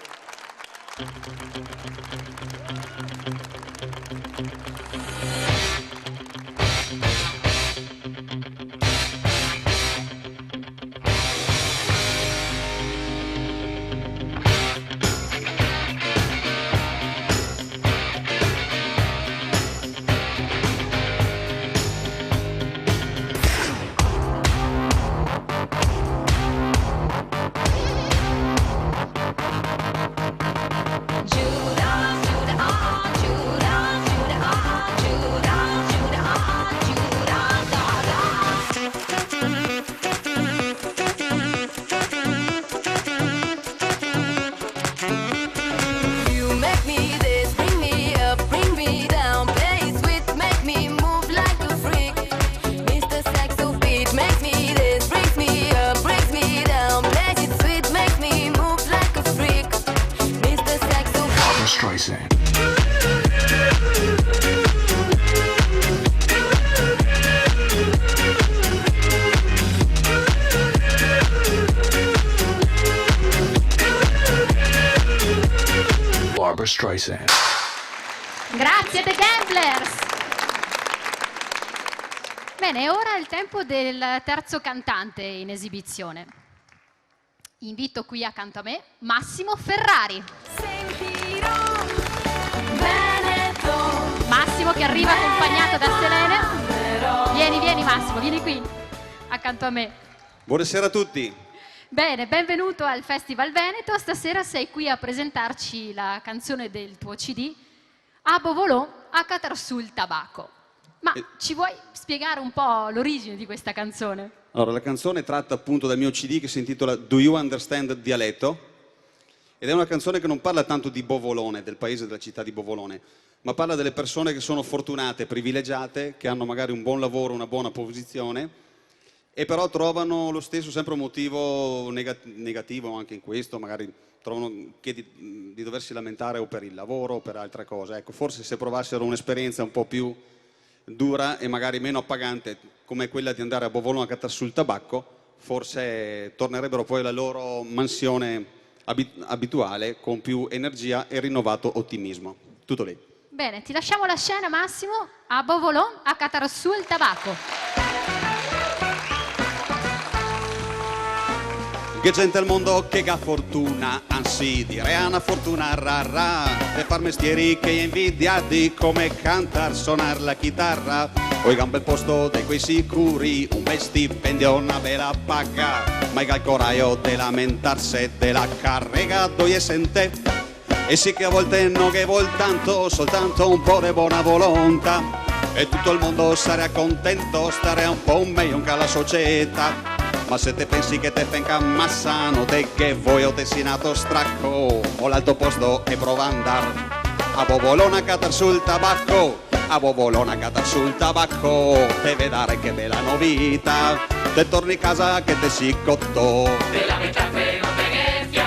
Streisand. Grazie The Gamblers. Bene, ora è il tempo del terzo cantante in esibizione. Invito qui accanto a me Massimo Ferrari. Sentirò che arriva accompagnato da Selene. Vieni Massimo, vieni qui, accanto a me. Buonasera a tutti. Bene, benvenuto al Festival Veneto. Stasera sei qui a presentarci la canzone del tuo CD, A Bovolò, a catar sul tabacco. Ma ci vuoi spiegare un po' l'origine di questa canzone? Allora, la canzone è tratta appunto dal mio CD che si intitola Do You Understand Dialetto? Ed è una canzone che non parla tanto di Bovolone, del paese della città di Bovolone, ma parla delle persone che sono fortunate, privilegiate, che hanno magari un buon lavoro, una buona posizione, e però trovano lo stesso sempre un motivo negativo anche in questo, magari trovano che di doversi lamentare o per il lavoro o per altre cose. Ecco, forse se provassero un'esperienza un po' più dura e magari meno appagante come quella di andare a Bovolone a cattar sul tabacco, forse tornerebbero poi alla loro mansione abituale con più energia e rinnovato ottimismo. Tutto lì. Bene, ti lasciamo la scena, Massimo. A Bovolò, a catar sul tabacco. Che gente al mondo che ha fortuna, anzi direi una fortuna rara, per far mestieri che invidiati come cantar, suonar la chitarra, o i gambe al posto di quei sicuri, un bel stipendio, una bella paga, ma il coraggio di lamentarsi della carrega dove sente, e sì che a volte non che vuol tanto, soltanto un po' di buona volontà, e tutto il mondo sarà contento, stare un po' meglio che la società. Ma se te pensi che te penca massano, te che vuoi o te si nato stracco, o l'alto posto e prova a andare a Bovolone a catar sul tabacco, a Bovolone a catar sul tabacco, te vedere che bella novità, te torni a casa che te si cotto, te la metà che non te gheffia,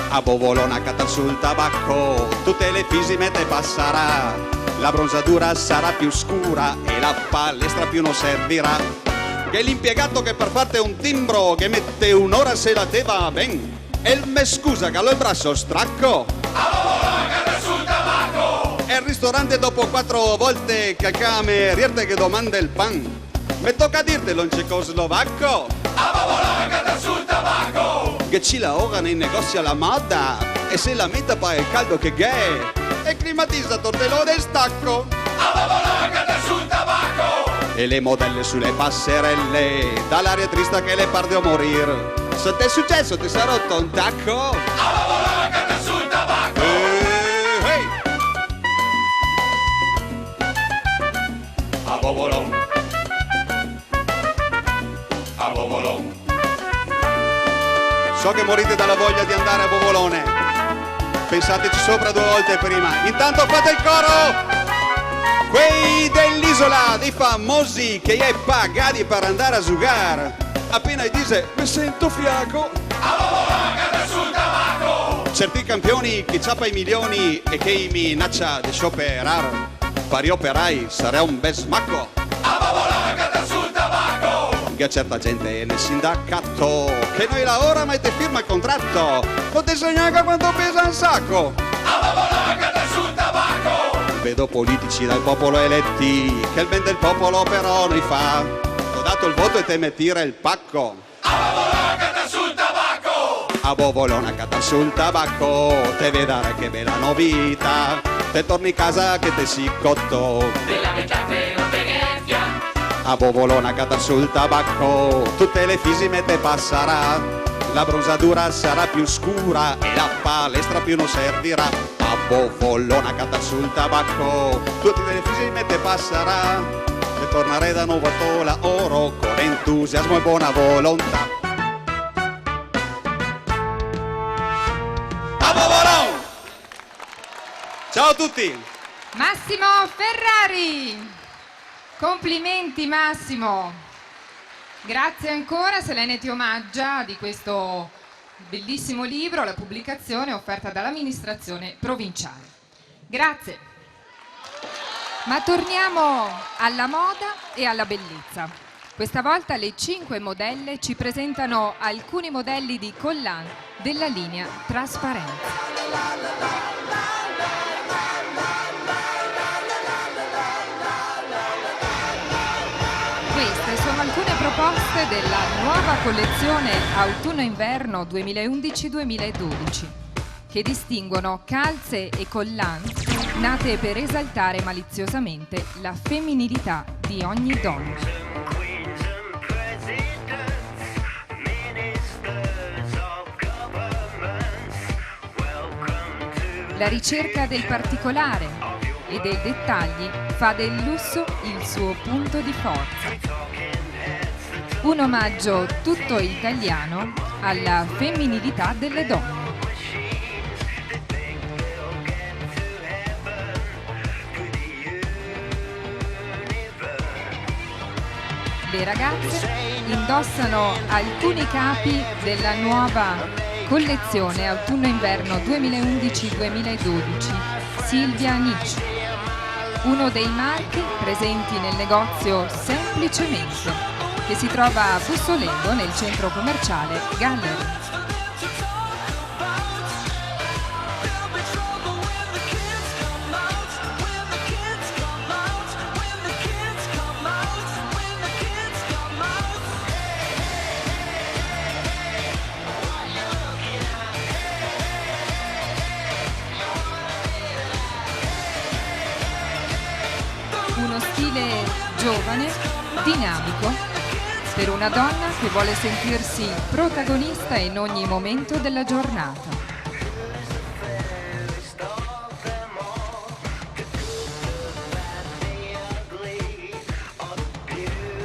a Bovolone a catar sul tabacco, tutte le fisime te passerà, la bronzatura sarà più scura e la palestra più non servirà. Che l'impiegato che per farti un timbro che mette un'ora se la te va ben, e me scusa che ho il braccio stracco, e il ristorante dopo 4 volte che al cameriere che domanda il pan, me tocca dirtelo in cecoslovacco, che ci lavora nei negozi alla moda e se la metta pa' il caldo che gay, e climatizzatore te lo destacco, e le modelle sulle passerelle, dall'aria trista che le par di morir. Se t'è successo ti sarà rotto un tacco, a Bovolone canta sul tabacco. Hey. A Bovolone, a Bovolone. So che morite dalla voglia di andare a Bovolone, pensateci sopra 2 volte prima. Intanto fate il coro! Quei dell'isola, dei famosi che hai pagati per andare a giocare, appena dice mi sento fiaco, sul tabacco. Certi campioni che ciappa i milioni e che minaccia di scioperare, pari operai sarà un bel smacco, sul tabacco. Che certa gente nel sindacato che noi lavora ma te firma il contratto, non ti segna quanto pesa un sacco, sul tabacco. Vedo politici dal popolo eletti, che il ben del popolo però noi fa. Ho dato il voto e te mettire il pacco. A Bovolone a catar sul tabacco. A Bovolone a catar sul tabacco, te vedere che bella novità. Te torni a casa che te si cotto, della metà che non te gheffia. A Bovolone a catar sul tabacco, tutte le fisime te passerà. La bronzatura sarà più scura e la palestra più non servirà. A Bovolone a catar sul tabacco, tutti le fisime te passerà, e tornare da nuovo a tola oro con entusiasmo e buona volontà. A Bovolone! Ciao a tutti! Massimo Ferrari! Complimenti Massimo! Grazie ancora, Selene ti omaggia di questo bellissimo libro, la pubblicazione offerta dall'amministrazione provinciale. Grazie. Ma torniamo alla moda e alla bellezza. Questa volta le 5 modelle ci presentano alcuni modelli di collant della linea Trasparenza. Queste sono alcune proposte della nuova collezione autunno-inverno 2011-2012 che distinguono calze e collant nate per esaltare maliziosamente la femminilità di ogni donna. La ricerca del particolare e dei dettagli fa del lusso il suo punto di forza. Un omaggio tutto italiano alla femminilità delle donne. Le ragazze indossano alcuni capi della nuova collezione autunno-inverno 2011-2012 Silvia Niche, uno dei marchi presenti nel negozio Semplicemente, che si trova a Bussolengo nel centro commerciale Gallery. Uno stile giovane, dinamico, per una donna che vuole sentirsi protagonista in ogni momento della giornata.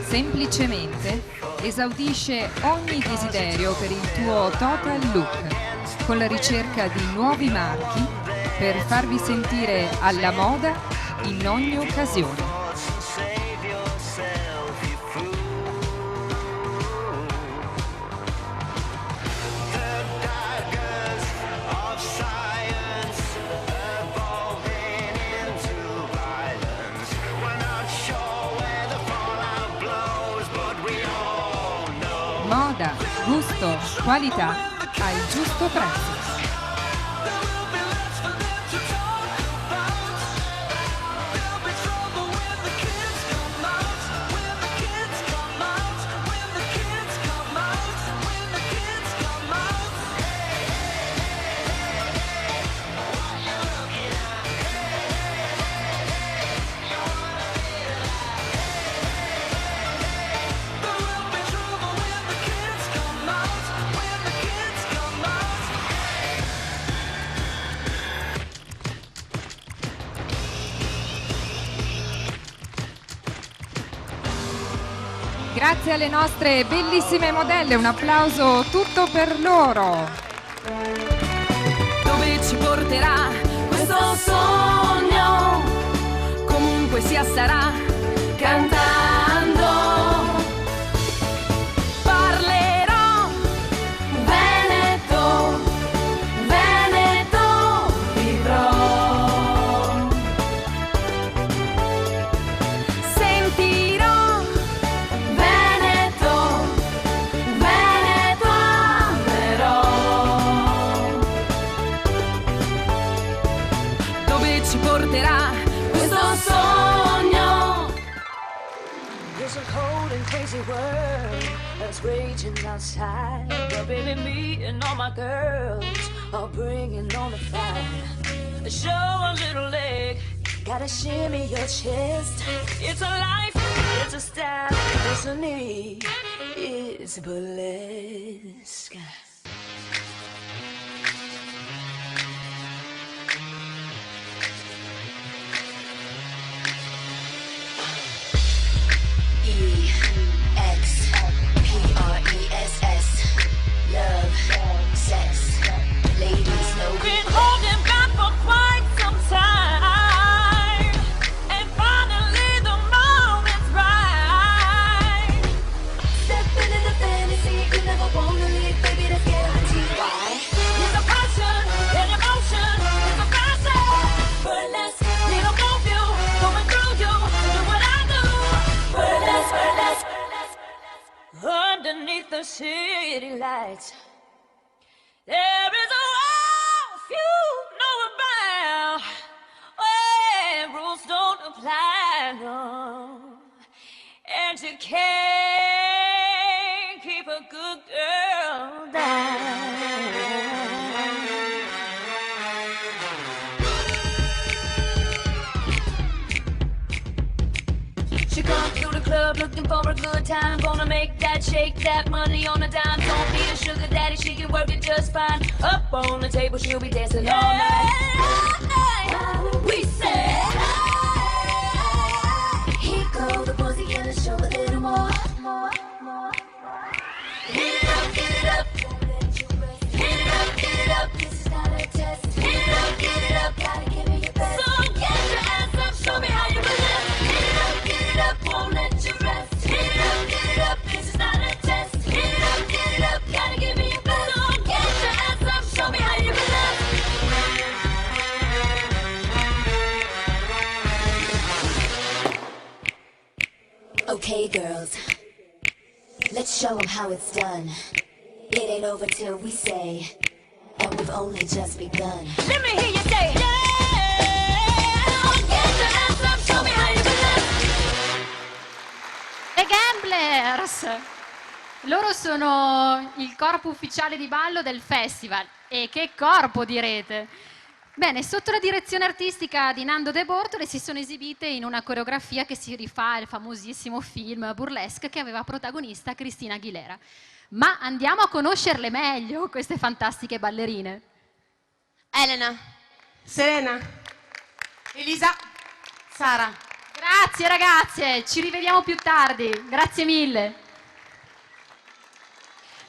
Semplicemente esaudisce ogni desiderio per il tuo total look, con la ricerca di nuovi marchi per farvi sentire alla moda in ogni occasione. Moda, gusto, qualità al giusto prezzo. Grazie alle nostre bellissime modelle, un applauso tutto per loro. Dove ci porterà questo sogno? Comunque sia sarà cantando. Parlerò Veneto, Veneto vivrò. Sentirò Veneto, Veneto amerò. Dove ci porterà questo sogno? There's a cold and crazy world that's raging outside, but baby, me and all my girls are bringing on the fire. Show a little leg, gotta shimmy your chest. It's a life, it's a style, it's a need, it's burlesque. EXPRESS, love, sex, ladies know been holding back for quite some time, and finally the moment's right. Step into the fantasy, you never wanna leave, baby, that's guaranteed. Why? It's a passion, an emotion, it's a passion. Burlesque, it'll move you, going through you, do what I do. Burlesque, burlesque. Underneath the city lights, there is a world few know about, where rules don't apply, no, and you can't keep a good girl down. club looking for a good time. Gonna make that, shake that money on a dime. Don't need a sugar daddy, she can work it just fine. Up on the table, she'll be dancing all night. All night. We say, here go the boys again, let's show a little more. Hit it up, get it up. Hit it up, get it up. This is not a test. Hit it up, get it up. Gotta give me your best. So get your ass up, show me how you believe. Hit it up, get it up. Won't let you rest. Hit it up, get it up. This is not a test. Hit it up, get it up. Gotta give me your best. So get your ass up, show me how you believe. Okay, girls. Let's show them how it's done. It ain't over till we say, and we've only just begun. Let me hear you say, yeah! Get your ass up, show me how you believe. Le Gamblers! Loro sono il corpo ufficiale di ballo del festival. E che corpo, direte? Bene, sotto la direzione artistica di Nando De Bortoli si sono esibite in una coreografia che si rifà al famosissimo film Burlesque che aveva protagonista Cristina Aguilera. Ma andiamo a conoscerle meglio, queste fantastiche ballerine. Elena, Serena, Elisa, Sara. Grazie ragazze, ci rivediamo più tardi, grazie mille.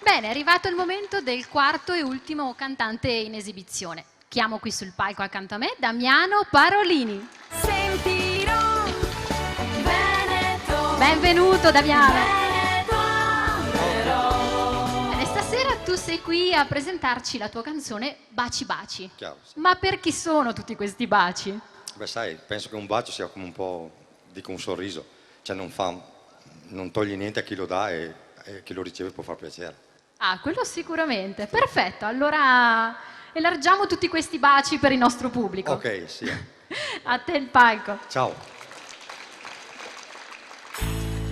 Bene, è arrivato il momento del quarto e ultimo cantante in esibizione. Chiamo qui sul palco accanto a me Damiano Parolini. Sentirò Veneto. Benvenuto Damiano. Veneto amerò. Bene, stasera tu sei qui a presentarci la tua canzone Baci Baci. Chiaro, sì. Ma per chi sono tutti questi baci? Beh, sai, penso che un bacio sia come un po', dico, un sorriso. Cioè non toglie niente a chi lo dà e chi lo riceve può far piacere. Ah, quello sicuramente. Perfetto, allora elargiamo tutti questi baci per il nostro pubblico. Ok, sì. A te il palco. Ciao.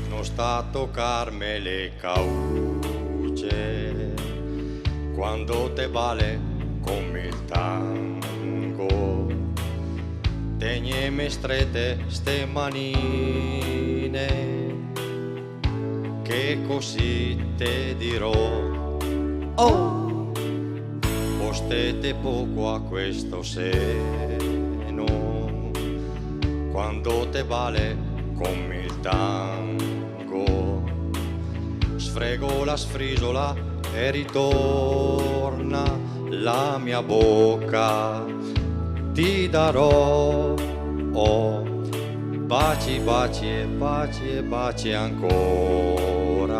Non sta a toccarme le cauce quando te vale come il tango. Tegneme strette ste manine che così te dirò. Oh! Postete poco a questo seno quando te vale come il tango. Sfrego la sfrisola e ritorna la mia bocca. Ti darò baci, baci e baci e baci ancora.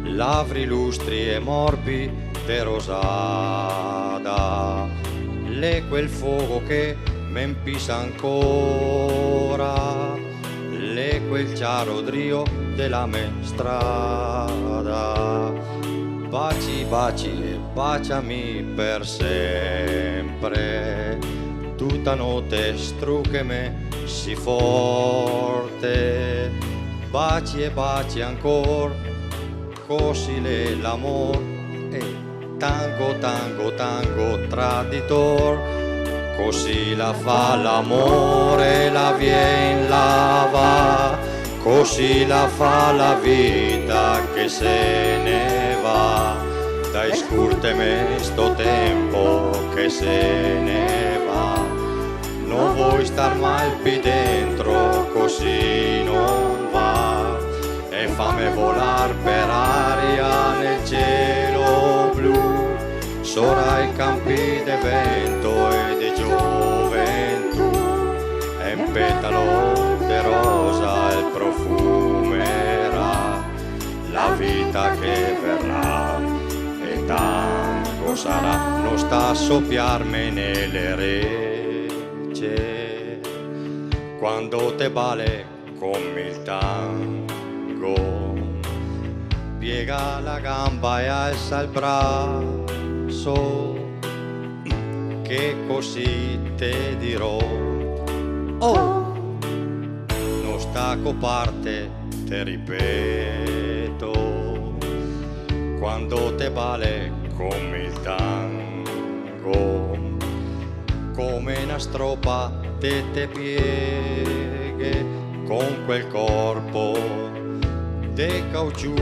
Lavri lustri e morbi de rosada, le quel fuoco che m'empisa ancora, le quel chiaro drio della me strada. Baci, baci e baciami per sempre, tutta notte struccheme si forte. Baci e baci ancora, così l'amor tango, tango, tango traditor, così la fa l'amore, la vien la va, così la fa la vita che se ne va, dai scurteme sto tempo che se ne va, non vuoi star mai più dentro, così non va, e fammi volar per aria nel cielo blu. Sora i campi de vento e di gioventù, e un petalo de rosa il profumerà, la vita che verrà e tanto sarà, non sta a soffiarmi nelle rece, quando te vale come il tango, piega la gamba e alza il braccio, che così te dirò. Oh, non stacco parte, te ripeto, quando te vale come il tango, come una stropa te pieghe, con quel corpo de caucciù.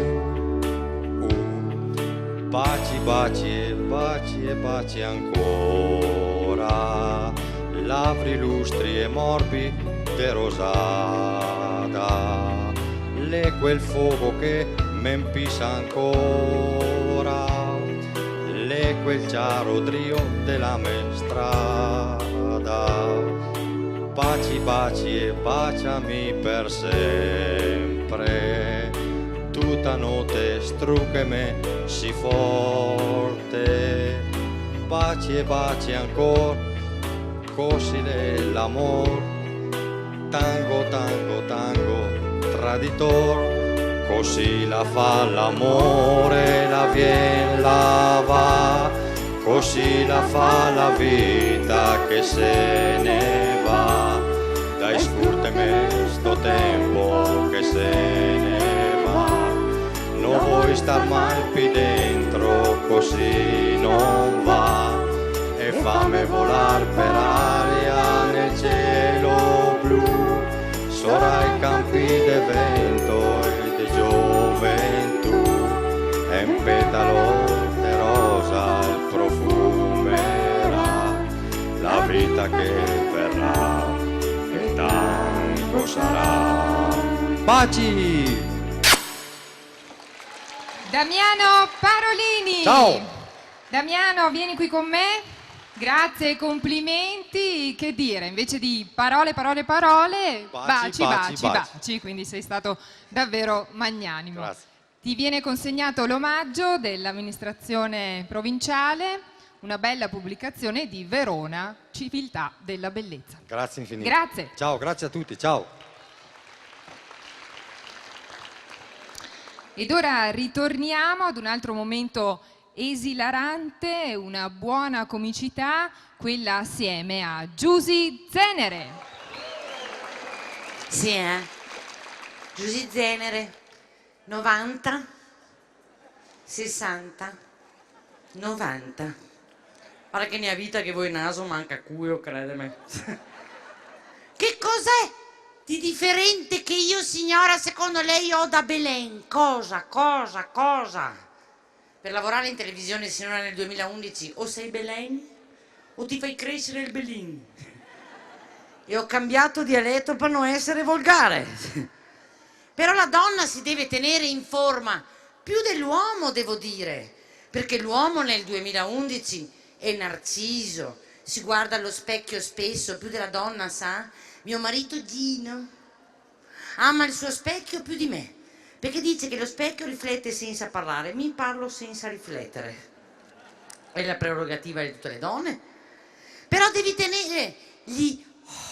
Baci, baci e baci e baci ancora, labbri lustri e morbide rosata, le quel fuoco che m'empisa ancora, le quel chiaro trio della me strada. Baci, baci e baciami per sempre, tutta notte struccheme sì forte. Baci e baci ancora, così dell'amor, tango, tango, tango, traditor, così la fa l'amore, la vien, la va, così la fa la vita che se ne va. Dai, scurteme sto tempo che se ne va, non vuoi star mai qui dentro, così non va. E fammi volar per aria nel cielo blu, sopra i campi de vento e di gioventù, e un petalo de rosa profumerà la vita che verrà, e tanto sarà. Baci! Damiano Parolini. Ciao. Damiano, vieni qui con me. Grazie, complimenti. Che dire, invece di parole, parole, parole, baci, baci, baci. Quindi sei stato davvero magnanimo. Grazie. Ti viene consegnato l'omaggio dell'amministrazione provinciale, una bella pubblicazione di Verona, Civiltà della Bellezza. Grazie infinite. Grazie. Ciao, grazie a tutti, ciao. Ed ora ritorniamo ad un altro momento esilarante, una buona comicità, quella assieme a Giusy Zenere. Sì, Giusy Zenere, 90, 60, 90. Guarda che ne ha vita che voi naso manca a culo, credeme. Che cos'è di differente che io, signora, secondo lei ho da Belen? Cosa? Per lavorare in televisione sinora nel 2011 o sei Belen o ti fai crescere il Belin. E ho cambiato dialetto per non essere volgare. Però la donna si deve tenere in forma, più dell'uomo devo dire, perché l'uomo nel 2011 è narciso, si guarda allo specchio spesso, più della donna, sa? Mio marito Gino ama il suo specchio più di me, perché dice che lo specchio riflette senza parlare, mi parlo senza riflettere. È la prerogativa di tutte le donne. Però devi tenere gli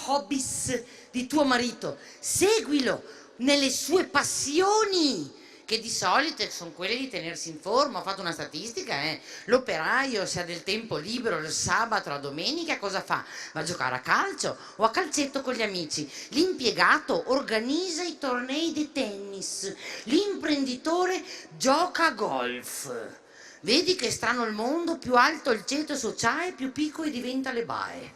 hobbies di tuo marito, seguilo nelle sue passioni, che di solito sono quelle di tenersi in forma. Ho fatto una statistica, l'operaio, se ha del tempo libero il sabato, la domenica, cosa fa? Va a giocare a calcio o a calcetto con gli amici. L'impiegato organizza i tornei di tennis, l'imprenditore gioca a golf. Vedi che strano il mondo, più alto il ceto sociale, più piccolo diventa le bae.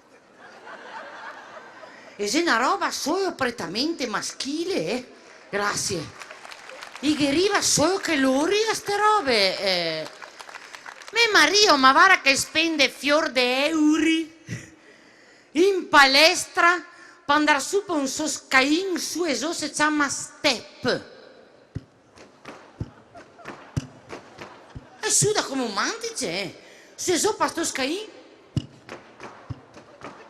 E se una roba solo prettamente maschile, grazie. I che arriva solo che loro a ste robe. Me Mario, ma guarda che spende fior de euro in palestra per andare su per un soscain su e so se chiama step. E suda come un mantice, su e so per sto scain.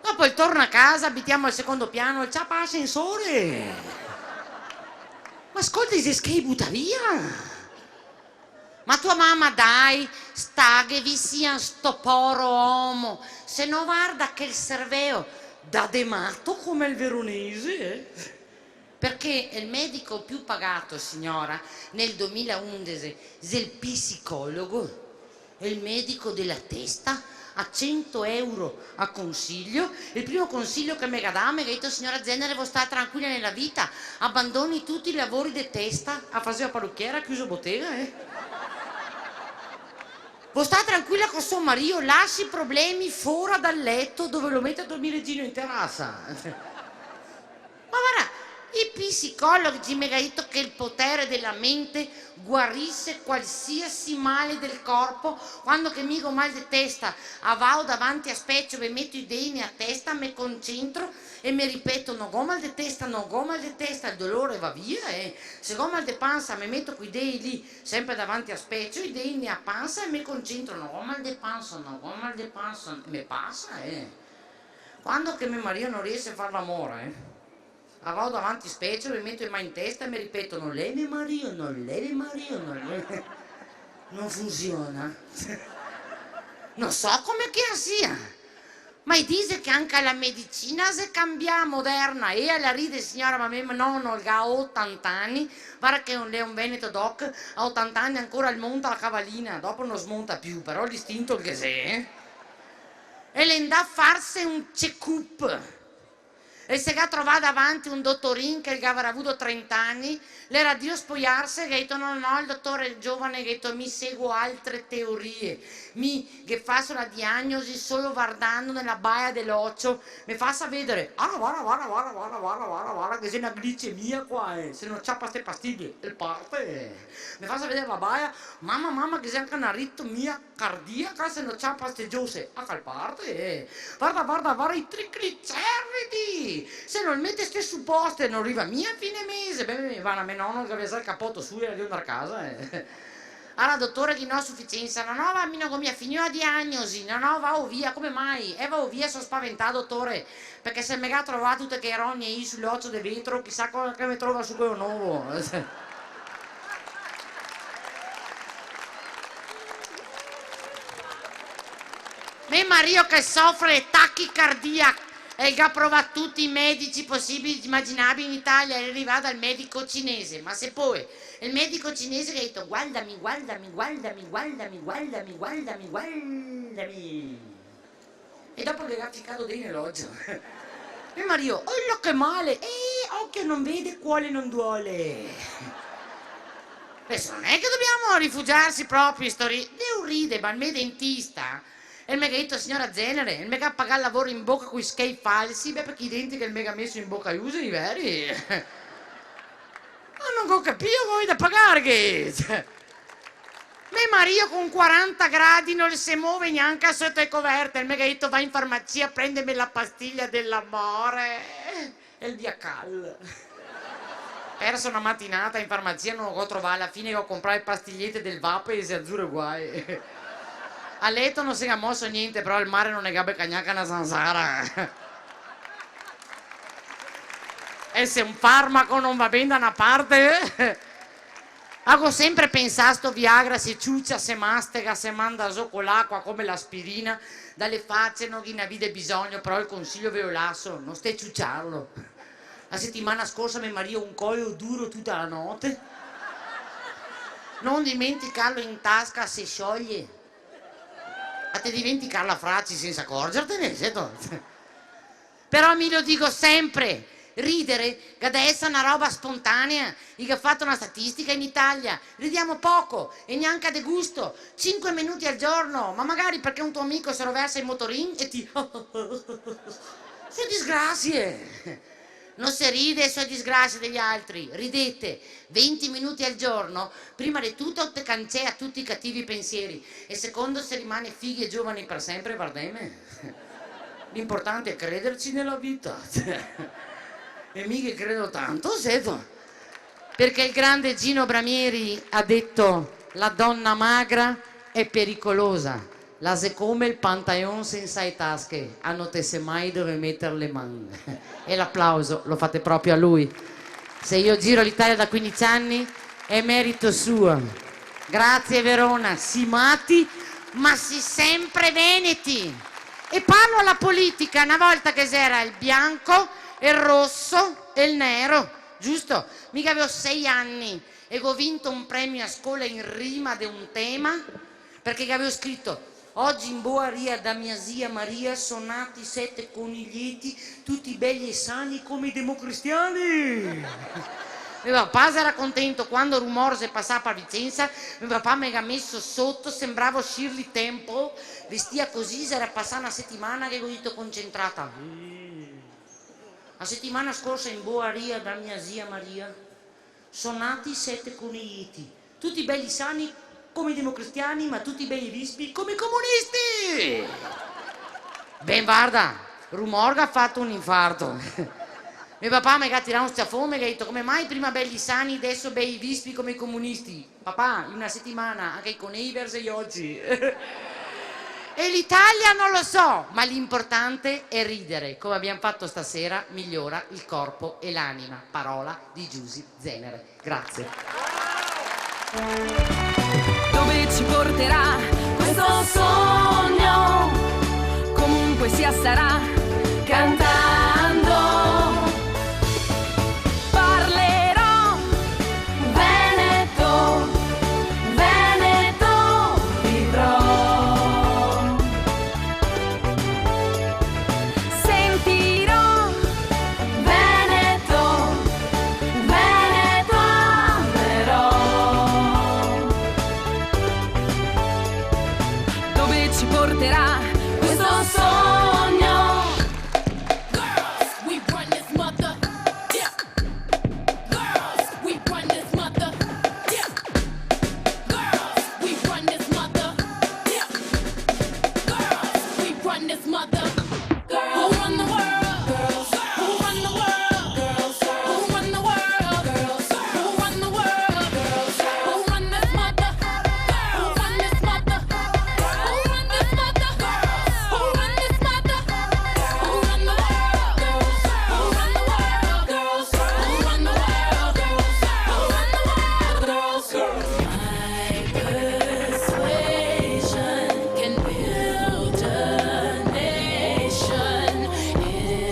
Dopo il torno a casa, abitiamo al secondo piano, c'ha pa ascensore. Ma ascolta, se schei butta via. Ma tua mamma, dai, staghevi sia sto poro uomo, se no guarda che il cervello da demato come il veronese. Perché il medico più pagato, signora, nel 2011 è il psicologo, è il medico della testa, a 100 euro a consiglio. Il primo consiglio che mi ha dato, mi ha detto: signora Zenere, vuoi stare tranquilla nella vita, abbandoni tutti i lavori di testa, a fare la parrucchiera, ha chiuso bottega, Vuoi stare tranquilla con suo marito, lasci i problemi fuori dal letto dove lo mette a dormire Gino in terrazza. Ma guarda, gli psicologi mi hanno detto che il potere della mente guarisce qualsiasi male del corpo. Quando che mi ho mal di testa, vado davanti a specchio, mi metto i denti a testa, mi concentro e mi ripeto: non ho mal di testa, non ho mal di testa, il dolore va via. Se ho mal di panza, mi metto quei denti lì, sempre davanti a specchio, i denti a panza e mi concentro: non ho mal di panza, non ho mal di panza, mi passa. Quando che mio marito non riesce a fare l'amore, vado davanti specie, mi metto in mano in testa e mi ripeto: non lei mio marito, non lei mio marito, non lei. Non funziona. Non so come che sia. Ma dice che anche la medicina si cambia moderna. E alla ride signora, ma mio nonno ha 80 anni, guarda che è un veneto doc, a 80 anni ancora monta la cavallina, dopo non smonta più, però l'istinto che sei. E le andà a farsi un check-up. E se ha trovato davanti un dottorin che aveva avuto 30 anni, l'era Dio spogliarsi, e ha detto: no, il dottore giovane, ha detto: mi seguo altre teorie, che faccio la diagnosi solo guardando nella baia dell'occhio, mi fa vedere, guarda, che c'è una glicemia qua, se non c'ha queste pastiglie, il parte, mi fa vedere la baia, mamma, che c'è anche una ritmia cardiaca, se non c'ha queste giose, a parte, guarda, i trigliceridi, se non mette stesso posto non arriva mia a fine mese, beh, va a me nonno che aveva il cappotto su e arriva a casa. Allora, dottore, che non ho sufficienza, no, va, come mia figlia diagnosi, no, va via, come mai? Va via, sono spaventato, dottore, perché se mi ha trovato tutte che rogne lì sull'occhio di vetro, chissà cosa che mi trova su quello nuovo. Mio marito che soffre tachicardia e che ha provato tutti i medici possibili immaginabili in Italia, è arrivato al medico cinese, ma se poi il medico cinese che ha detto: guardami, e dopo che ha ficcato dentro nell'occhio, mio marito: oh, che male, occhio non vede, cuore non duole. Adesso non è che dobbiamo rifugiarsi proprio in storie, devo ridere, ma il mio dentista, e il mega detto: signora Zenere, il mega paga il lavoro in bocca con i schei falsi, beh, perché i denti che il mega messo in bocca usa i veri. Ma non ho capito voi da pagare che. Mio marito con 40 gradi non si muove neanche sotto le coperte, il mega detto: va in farmacia, prendemi la pastiglia dell'amore e il Diacal. Perso una mattinata in farmacia, non lo trovato, alla fine ho comprato le pastigliette del Vape e si azzurro guai. A letto non si è mosso niente, però il mare non è gabe cagnaca una zanzara. E se un farmaco non va bene da una parte, ho sempre pensato sto Viagra si ciuccia, se mastega, se manda su con l'acqua come l'aspirina, dalle facce non chi ne avete bisogno, però il consiglio ve lo lascio, non stai ciucciarlo. La settimana scorsa mi marito un collo duro tutta la notte, non dimenticarlo in tasca, se scioglie. A te dimenticar la frase senza accorgertene, però mi lo dico sempre, ridere che adesso è una roba spontanea. Io ho fatto una statistica in Italia, ridiamo poco e neanche de gusto, 5 minuti al giorno, ma magari perché un tuo amico si rovescia in motorin e ti se disgrazie. Non si ride sulle disgrazie degli altri, ridete 20 minuti al giorno, prima di tutto te cancella tutti i cattivi pensieri e secondo se rimane fighi e giovani per sempre, guardame. L'importante è crederci nella vita. E mica credo tanto, seto. Perché il grande Gino Bramieri ha detto: la donna magra è pericolosa, la se come il pantalon senza le tasche, a non te se mai dove mettere le mani. E l'applauso lo fate proprio a lui. Se io giro l'Italia da 15 anni è merito suo. Grazie Verona, si mati ma si sempre veneti. E parlo alla politica, una volta che c'era il bianco, il rosso e il nero, giusto? Mica avevo 6 anni e ho vinto un premio a scuola in rima di un tema, perché avevo scritto: oggi in Boaria da mia zia Maria sono nati 7 coniglietti, tutti belli e sani come i democristiani. Mio papà era contento quando Rumorse passava a Vicenza, mio papà mi ha messo sotto, sembrava Shirley Temple, vestia così, si era passata una settimana che ho detto concentrata. La settimana scorsa in Boaria da mia zia Maria sono nati 7 coniglietti, tutti belli sani come i democristiani, ma tutti belli vispi come i comunisti! Ben guarda, Rumorga ha fatto un infarto. Mio papà mi ha tirato un schiaffone e mi ha detto: come mai prima belli sani, adesso bei vispi come i comunisti? Papà, in una settimana anche i conevers e oggi. E l'Italia non lo so, ma l'importante è ridere. Come abbiamo fatto stasera, migliora il corpo e l'anima. Parola di Giusy Zenere. Grazie. Dove ci porterà questo sogno? Comunque sia sarà cantando. Parlerò Veneto, Veneto vivrò. Sentirò Veneto, Veneto amerò. Dove ci porterà questo sogno? Girls, we run this mother. Yeah. Girls, we run this mother. Yeah. Girls, we run this mother. Yeah. Girls, we run this mother. Who run the world? Girls. Who run the world? Girls. Who run the world? Girls. Who run the world? Girls. Who run this mother? Who run this mother? Who run this mother? Who run this mother? Who run the world? Girls. Who run the world? Girls. Who run the world? Girls. Who run the world? Girls. My persuasion can build a nation.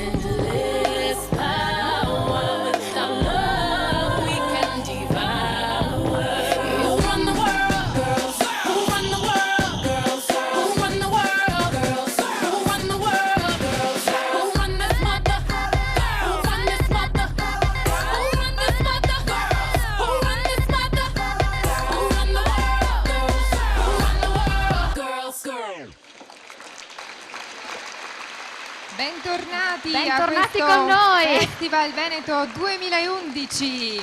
Endless power. Without love, we can devour. Who run the world? Girls. Who run the world? Girls. Who run the world? Girls. Who run the world? Girls. Who run this mother? Who run this mother? Who run this mother? Who run this mother? Who run the world? Girls. Who run the world? Girls. Bentornati, Bentornati a questo con noi. Festival Veneto 2011.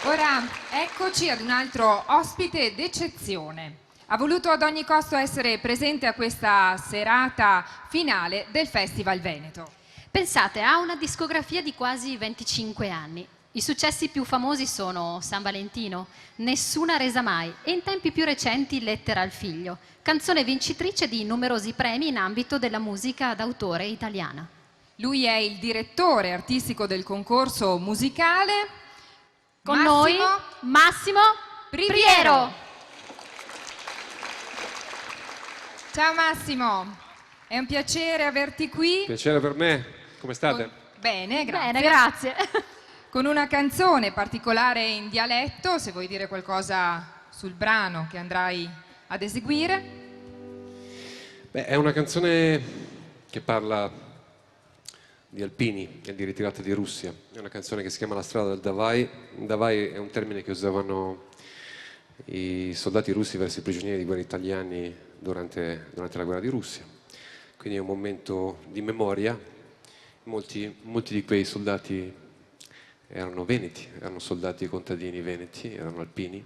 Ora eccoci ad un altro ospite d'eccezione. Ha voluto ad ogni costo essere presente a questa serata finale del Festival Veneto. Pensate, ha una discografia di quasi 25 anni. I successi più famosi sono San Valentino, Nessuna resa mai e in tempi più recenti Lettera al figlio, canzone vincitrice di numerosi premi in ambito della musica d'autore italiana. Lui è il direttore artistico del concorso musicale. Con noi Massimo Priviero. Ciao Massimo, è un piacere averti qui. Piacere per me, come state? Bene, grazie. Bene, grazie. Con una canzone particolare in dialetto, se vuoi dire qualcosa sul brano che andrai ad eseguire. Beh, è una canzone che parla di alpini e di ritirata di Russia. È una canzone che si chiama La strada del Davai. Davai è un termine che usavano i soldati russi verso i prigionieri di guerra italiani durante la guerra di Russia. Quindi è un momento di memoria. Molti di quei soldati erano veneti, erano soldati e contadini veneti, erano alpini.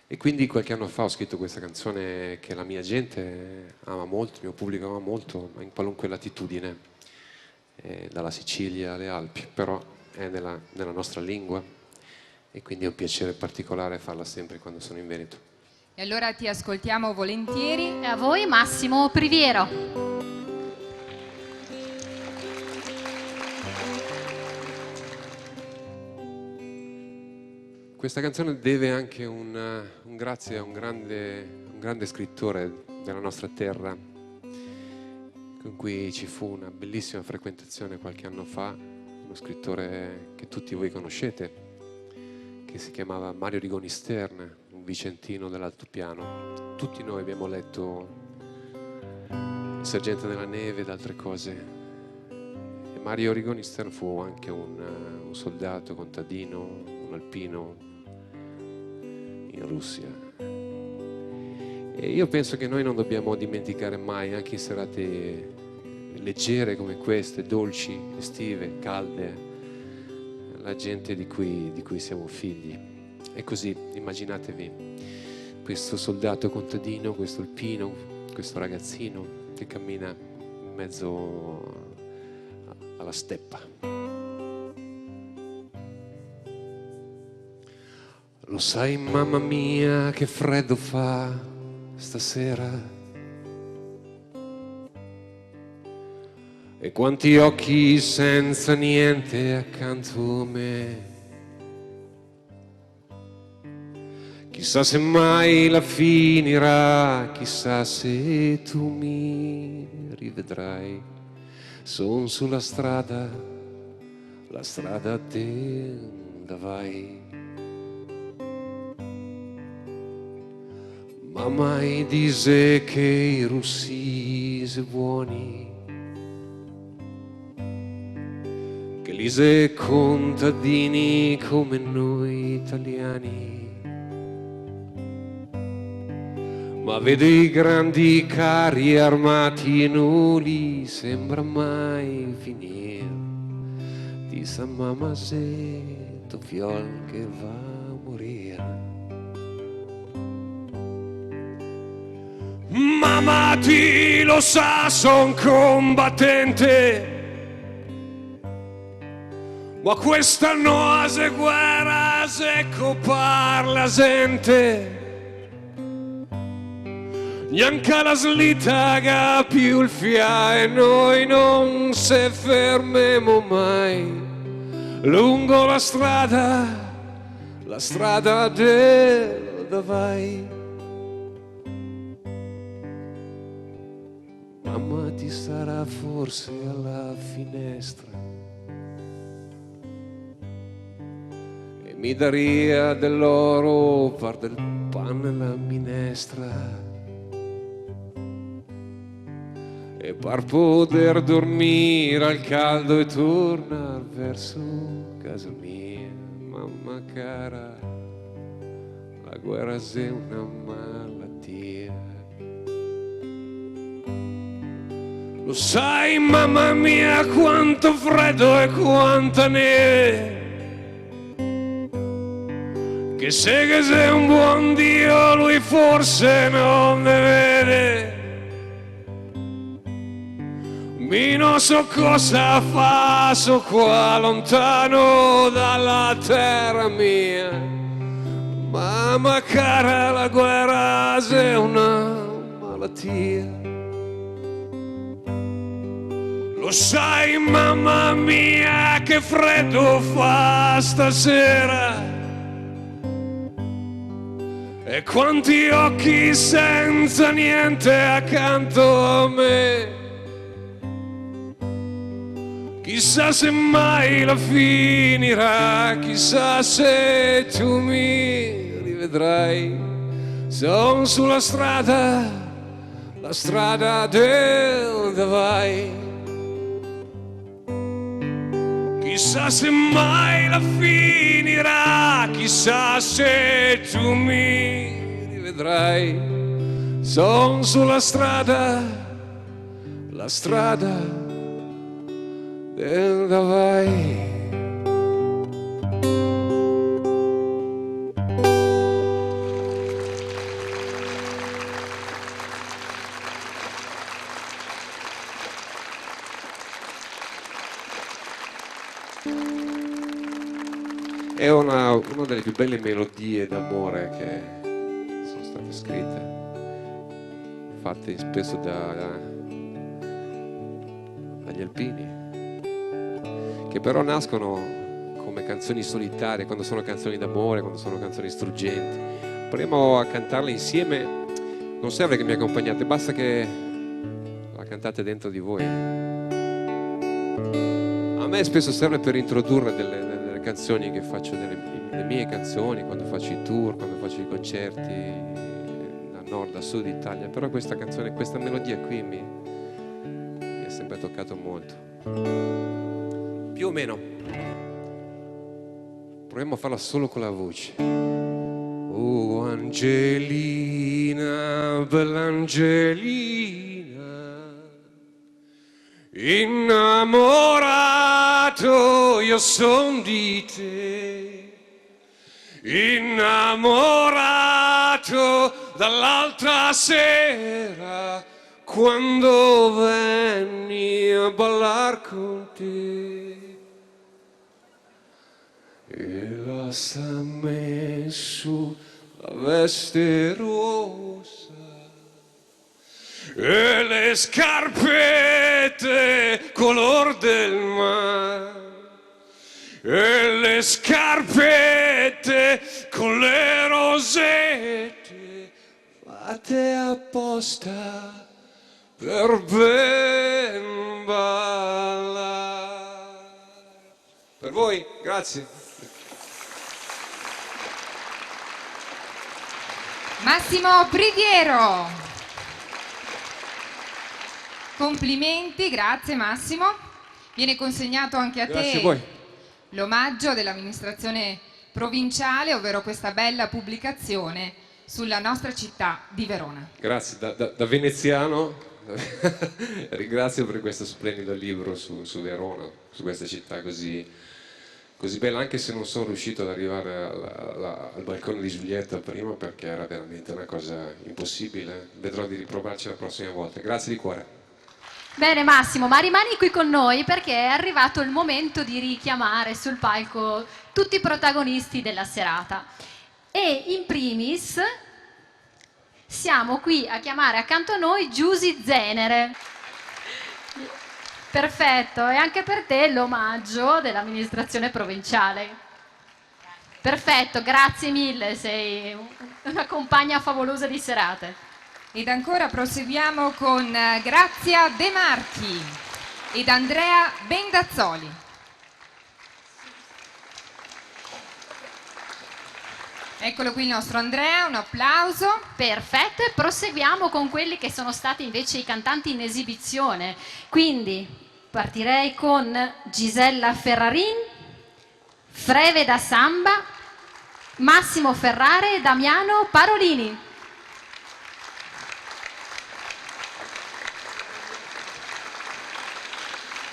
E quindi qualche anno fa ho scritto questa canzone che la mia gente ama molto, il mio pubblico ama molto, in qualunque latitudine, dalla Sicilia alle Alpi, però è nella nostra lingua e quindi è un piacere particolare farla sempre quando sono in Veneto. E allora ti ascoltiamo volentieri. E a voi Massimo Priviero. Questa canzone deve anche un grazie a un grande scrittore della nostra terra, con cui ci fu una bellissima frequentazione qualche anno fa, uno scrittore che tutti voi conoscete, che si chiamava Mario Rigoni Stern, un vicentino dell'altopiano. Tutti noi abbiamo letto Il sergente della neve ed altre cose. E Mario Rigoni Stern fu anche un soldato contadino, un alpino in Russia. E io penso che noi non dobbiamo dimenticare mai, anche in serate leggere come queste, dolci, estive, calde, la gente di cui siamo figli. E così immaginatevi questo soldato contadino, questo alpino, questo ragazzino che cammina in mezzo alla steppa. Lo sai, mamma mia, che freddo fa stasera? E quanti occhi senza niente accanto a me. Chissà se mai la finirà, chissà se tu mi rivedrai. Son sulla strada, la strada dove vai. Mamma dice che i russi sono buoni, che li se contadini come noi italiani. Ma vede i grandi carri armati e non li sembra mai finire. Di sa mamma se tu fiol che va a morire. Mamma ti lo sa, son combattente, ma questa nuova guerra se parla gente. Neanche la slitaga più il fia e noi non se fermemo mai lungo la strada dove vai. Mamma ti sarà forse alla finestra e mi daria dell'oro par del pane la minestra. E per poter dormire al caldo e tornare verso casa mia. Mamma cara, la guerra è una malattia. Lo sai, mamma mia, quanto freddo e quanta neve, che se che sei un buon Dio lui forse non ne vede. Mi non so cosa fa, so qua lontano dalla terra mia. Mamma cara, la guerra è una malattia. Lo sai, mamma mia, che freddo fa stasera. E quanti occhi senza niente accanto a me. Chissà se mai la finirà, chissà se tu mi rivedrai. Son sulla strada, la strada dove vai. Chissà se mai la finirà, chissà se tu mi rivedrai. Son sulla strada, la strada dove vai. È una delle più belle melodie d'amore che sono state scritte, fatte spesso dagli alpini, che però nascono come canzoni solitarie, quando sono canzoni d'amore, quando sono canzoni struggenti. Proviamo a cantarle insieme, non serve che mi accompagnate, basta che la cantate dentro di voi. A me spesso serve per introdurre delle canzoni che faccio, le mie canzoni, quando faccio i tour, quando faccio i concerti da nord a sud Italia, però questa canzone, questa melodia qui mi è sempre toccato molto. Più o meno. Proviamo a farla solo con la voce. Oh Angelina, bella Angelina, Innamorato io son di te, innamorato dall'altra sera quando venni a ballar con te. E la sta messo la veste rossa e le scarpette color del mare, e le scarpette con le rosette fatte apposta per ben ballare. Per voi, grazie. Massimo Priviero. Complimenti, grazie Massimo. Viene consegnato anche a Grazie te a voi. l'omaggio dell'amministrazione provinciale, ovvero questa bella pubblicazione sulla nostra città di Verona. Grazie, da veneziano ringrazio per questo splendido libro su Verona, su questa città così bella, anche se non sono riuscito ad arrivare al balcone di Giulietta prima perché era veramente una cosa impossibile. Vedrò di riprovarci la prossima volta. Grazie di cuore. Bene Massimo, ma rimani qui con noi perché è arrivato il momento di richiamare sul palco tutti i protagonisti della serata. E in primis siamo qui a chiamare accanto a noi Giusy Zenere. Perfetto, e anche per te l'omaggio dell'amministrazione provinciale. Perfetto, grazie mille, sei una compagna favolosa di serate. Ed ancora proseguiamo con Grazia De Marchi ed Andrea Bendazzoli. Eccolo qui il nostro Andrea, un applauso. Perfetto, e proseguiamo con quelli che sono stati invece i cantanti in esibizione. Quindi partirei con Gisella Ferrarin, Freve da Samba, Massimo Ferrare e Damiano Parolini.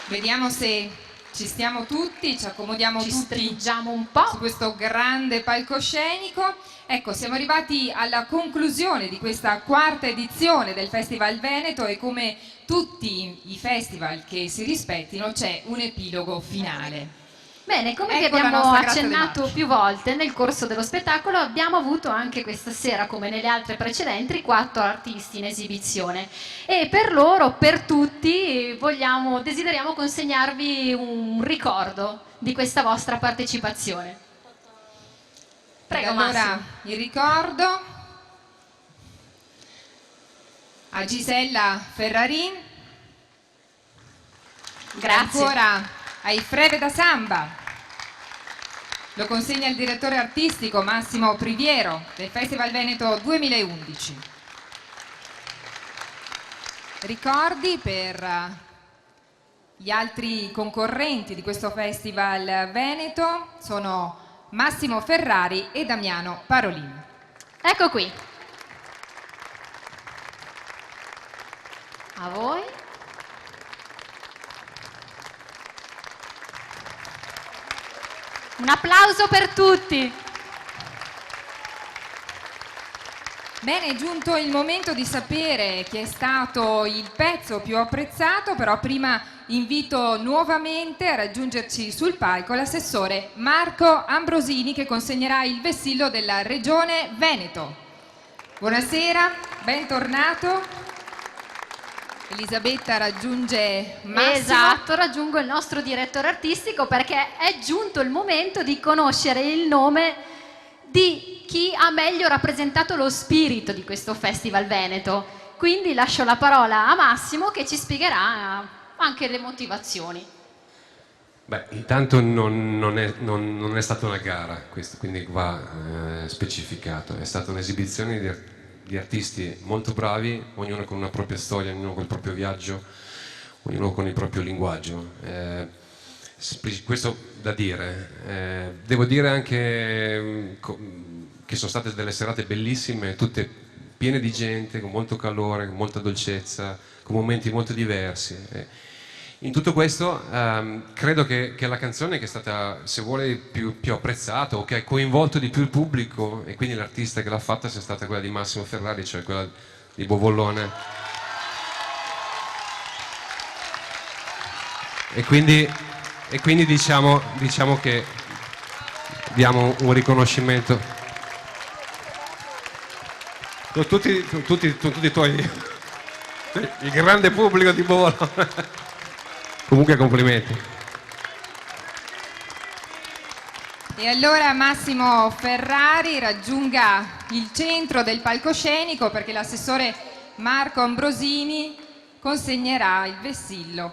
Vediamo se ci stiamo tutti, ci accomodiamo Ci tutti stringiamo un po' su questo grande palcoscenico. Ecco, siamo arrivati alla conclusione di questa quarta edizione del Festival Veneto e come tutti i festival che si rispettino c'è un epilogo finale. Bene, come vi Ecco la abbiamo nostra Grazia De accennato Marchi. più volte nel corso dello spettacolo, abbiamo avuto anche questa sera, come nelle altre precedenti, 4 artisti in esibizione. E per loro, per tutti, desideriamo consegnarvi un ricordo di questa vostra partecipazione. Prego, Allora, Massimo. il ricordo a Gisella Ferrarin. Grazie. Ancora ai Freve da Samba. Lo consegna il direttore artistico Massimo Priviero del Festival Veneto 2011. Ricordi per gli altri concorrenti di questo Festival Veneto sono Massimo Ferrari e Damiano Parolini. Ecco qui. A voi. Un applauso per tutti. Bene, è giunto il momento di sapere chi è stato il pezzo più apprezzato, però prima invito nuovamente a raggiungerci sul palco l'assessore Marco Ambrosini che consegnerà il vessillo della Regione Veneto. Buonasera, bentornato. Elisabetta raggiunge Massimo. Esatto, raggiungo il nostro direttore artistico perché è giunto il momento di conoscere il nome di chi ha meglio rappresentato lo spirito di questo Festival Veneto. Quindi lascio la parola a Massimo che ci spiegherà anche le motivazioni. Beh, intanto non è stata una gara, questo quindi va specificato, è stata un'esibizione di artisti molto bravi, ognuno con una propria storia, ognuno con il proprio viaggio, ognuno con il proprio linguaggio. Questo da dire. Devo dire anche che sono state delle serate bellissime, tutte piene di gente, con molto calore, con molta dolcezza, con momenti molto diversi. In tutto questo credo che la canzone che è stata, se vuole, più apprezzata o che ha coinvolto di più il pubblico e quindi l'artista che l'ha fatta sia stata quella di Massimo Ferrari, cioè quella di Bovollone. E quindi diciamo che diamo un riconoscimento. Con tutti i tuoi, il grande pubblico di Bovolone. Comunque complimenti. E allora Massimo Ferrari raggiunga il centro del palcoscenico perché l'assessore Marco Ambrosini consegnerà il vessillo.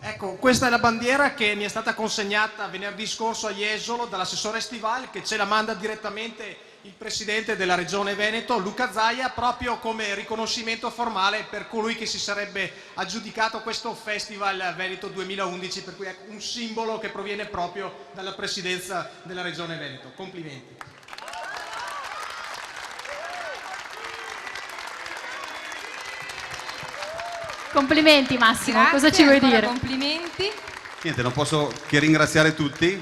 Ecco, questa è la bandiera che mi è stata consegnata venerdì scorso a Jesolo dall'assessore Estival, che ce la manda direttamente il presidente della regione Veneto, Luca Zaia, proprio come riconoscimento formale per colui che si sarebbe aggiudicato questo Festival Veneto 2011, per cui è un simbolo che proviene proprio dalla presidenza della regione Veneto. Complimenti. Complimenti Massimo, Grazie, cosa ci vuoi ancora dire? Complimenti. Niente, non posso che ringraziare tutte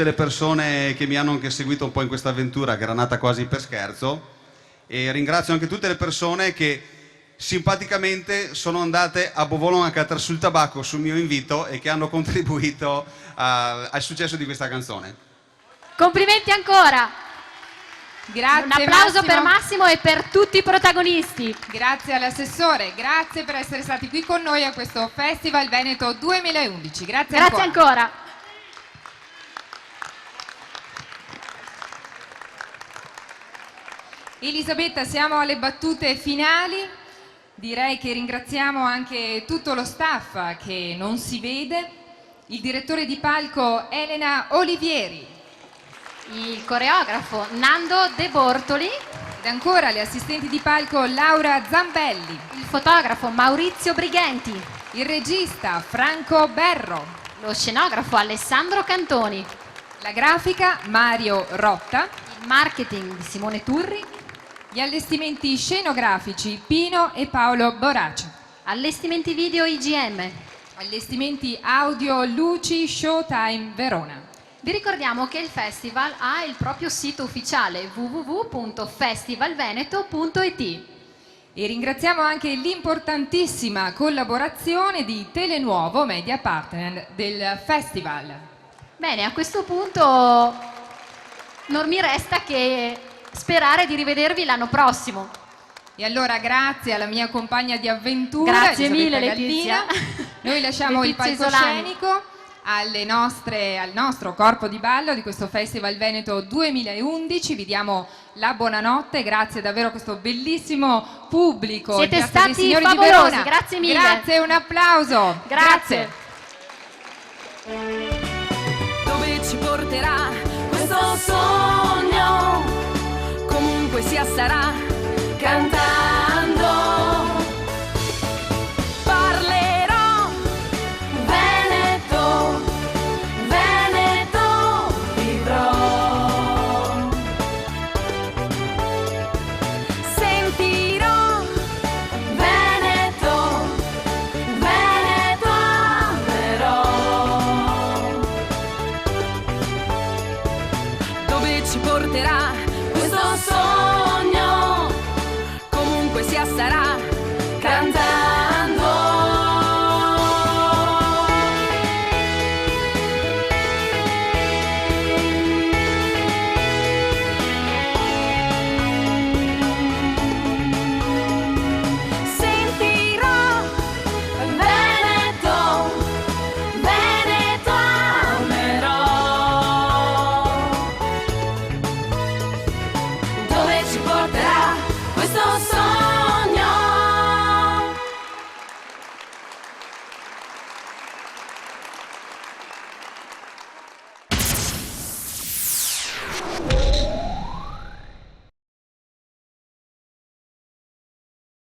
le persone che mi hanno anche seguito un po' in questa avventura che era nata quasi per scherzo, e ringrazio anche tutte le persone che simpaticamente sono andate a Bovolone a cattare sul tabacco sul mio invito e che hanno contribuito al successo di questa canzone. Complimenti ancora! Grazie, un applauso Massimo. per Massimo e per tutti i protagonisti. Grazie all'assessore, grazie per essere stati qui con noi a questo Festival Veneto 2011. Grazie ancora. Elisabetta, siamo alle battute finali. Direi che ringraziamo anche tutto lo staff che non si vede, il direttore di palco Elena Olivieri, il coreografo Nando De Bortoli ed ancora le assistenti di palco Laura Zambelli, il fotografo Maurizio Brighenti, il regista Franco Berro, lo scenografo Alessandro Cantoni, la grafica Mario Rotta, il marketing di Simone Turri, gli allestimenti scenografici Pino e Paolo Boracio, allestimenti video IGM, allestimenti audio Luci Showtime Verona. Vi ricordiamo che il festival ha il proprio sito ufficiale www.festivalveneto.it. E ringraziamo anche l'importantissima collaborazione di Telenuovo, media partner del festival. Bene, a questo punto non mi resta che sperare di rivedervi l'anno prossimo. E allora grazie alla mia compagna di avventura, Grazie Elisabetta mille Letizia. Gallina. Noi lasciamo Letizia il palcoscenico al nostro corpo di ballo di questo Festival Veneto 2011. Vi diamo la buonanotte, grazie davvero a questo bellissimo pubblico. Siete grazie dei stati signori favolosi, di Verona. grazie mille. Grazie, un applauso. Grazie. Dove ci porterà questo sogno? Comunque sia sarà cantando. Parlerò Veneto, Veneto vivrò. Sentirò Veneto, Veneto amerò. Dove ci porterà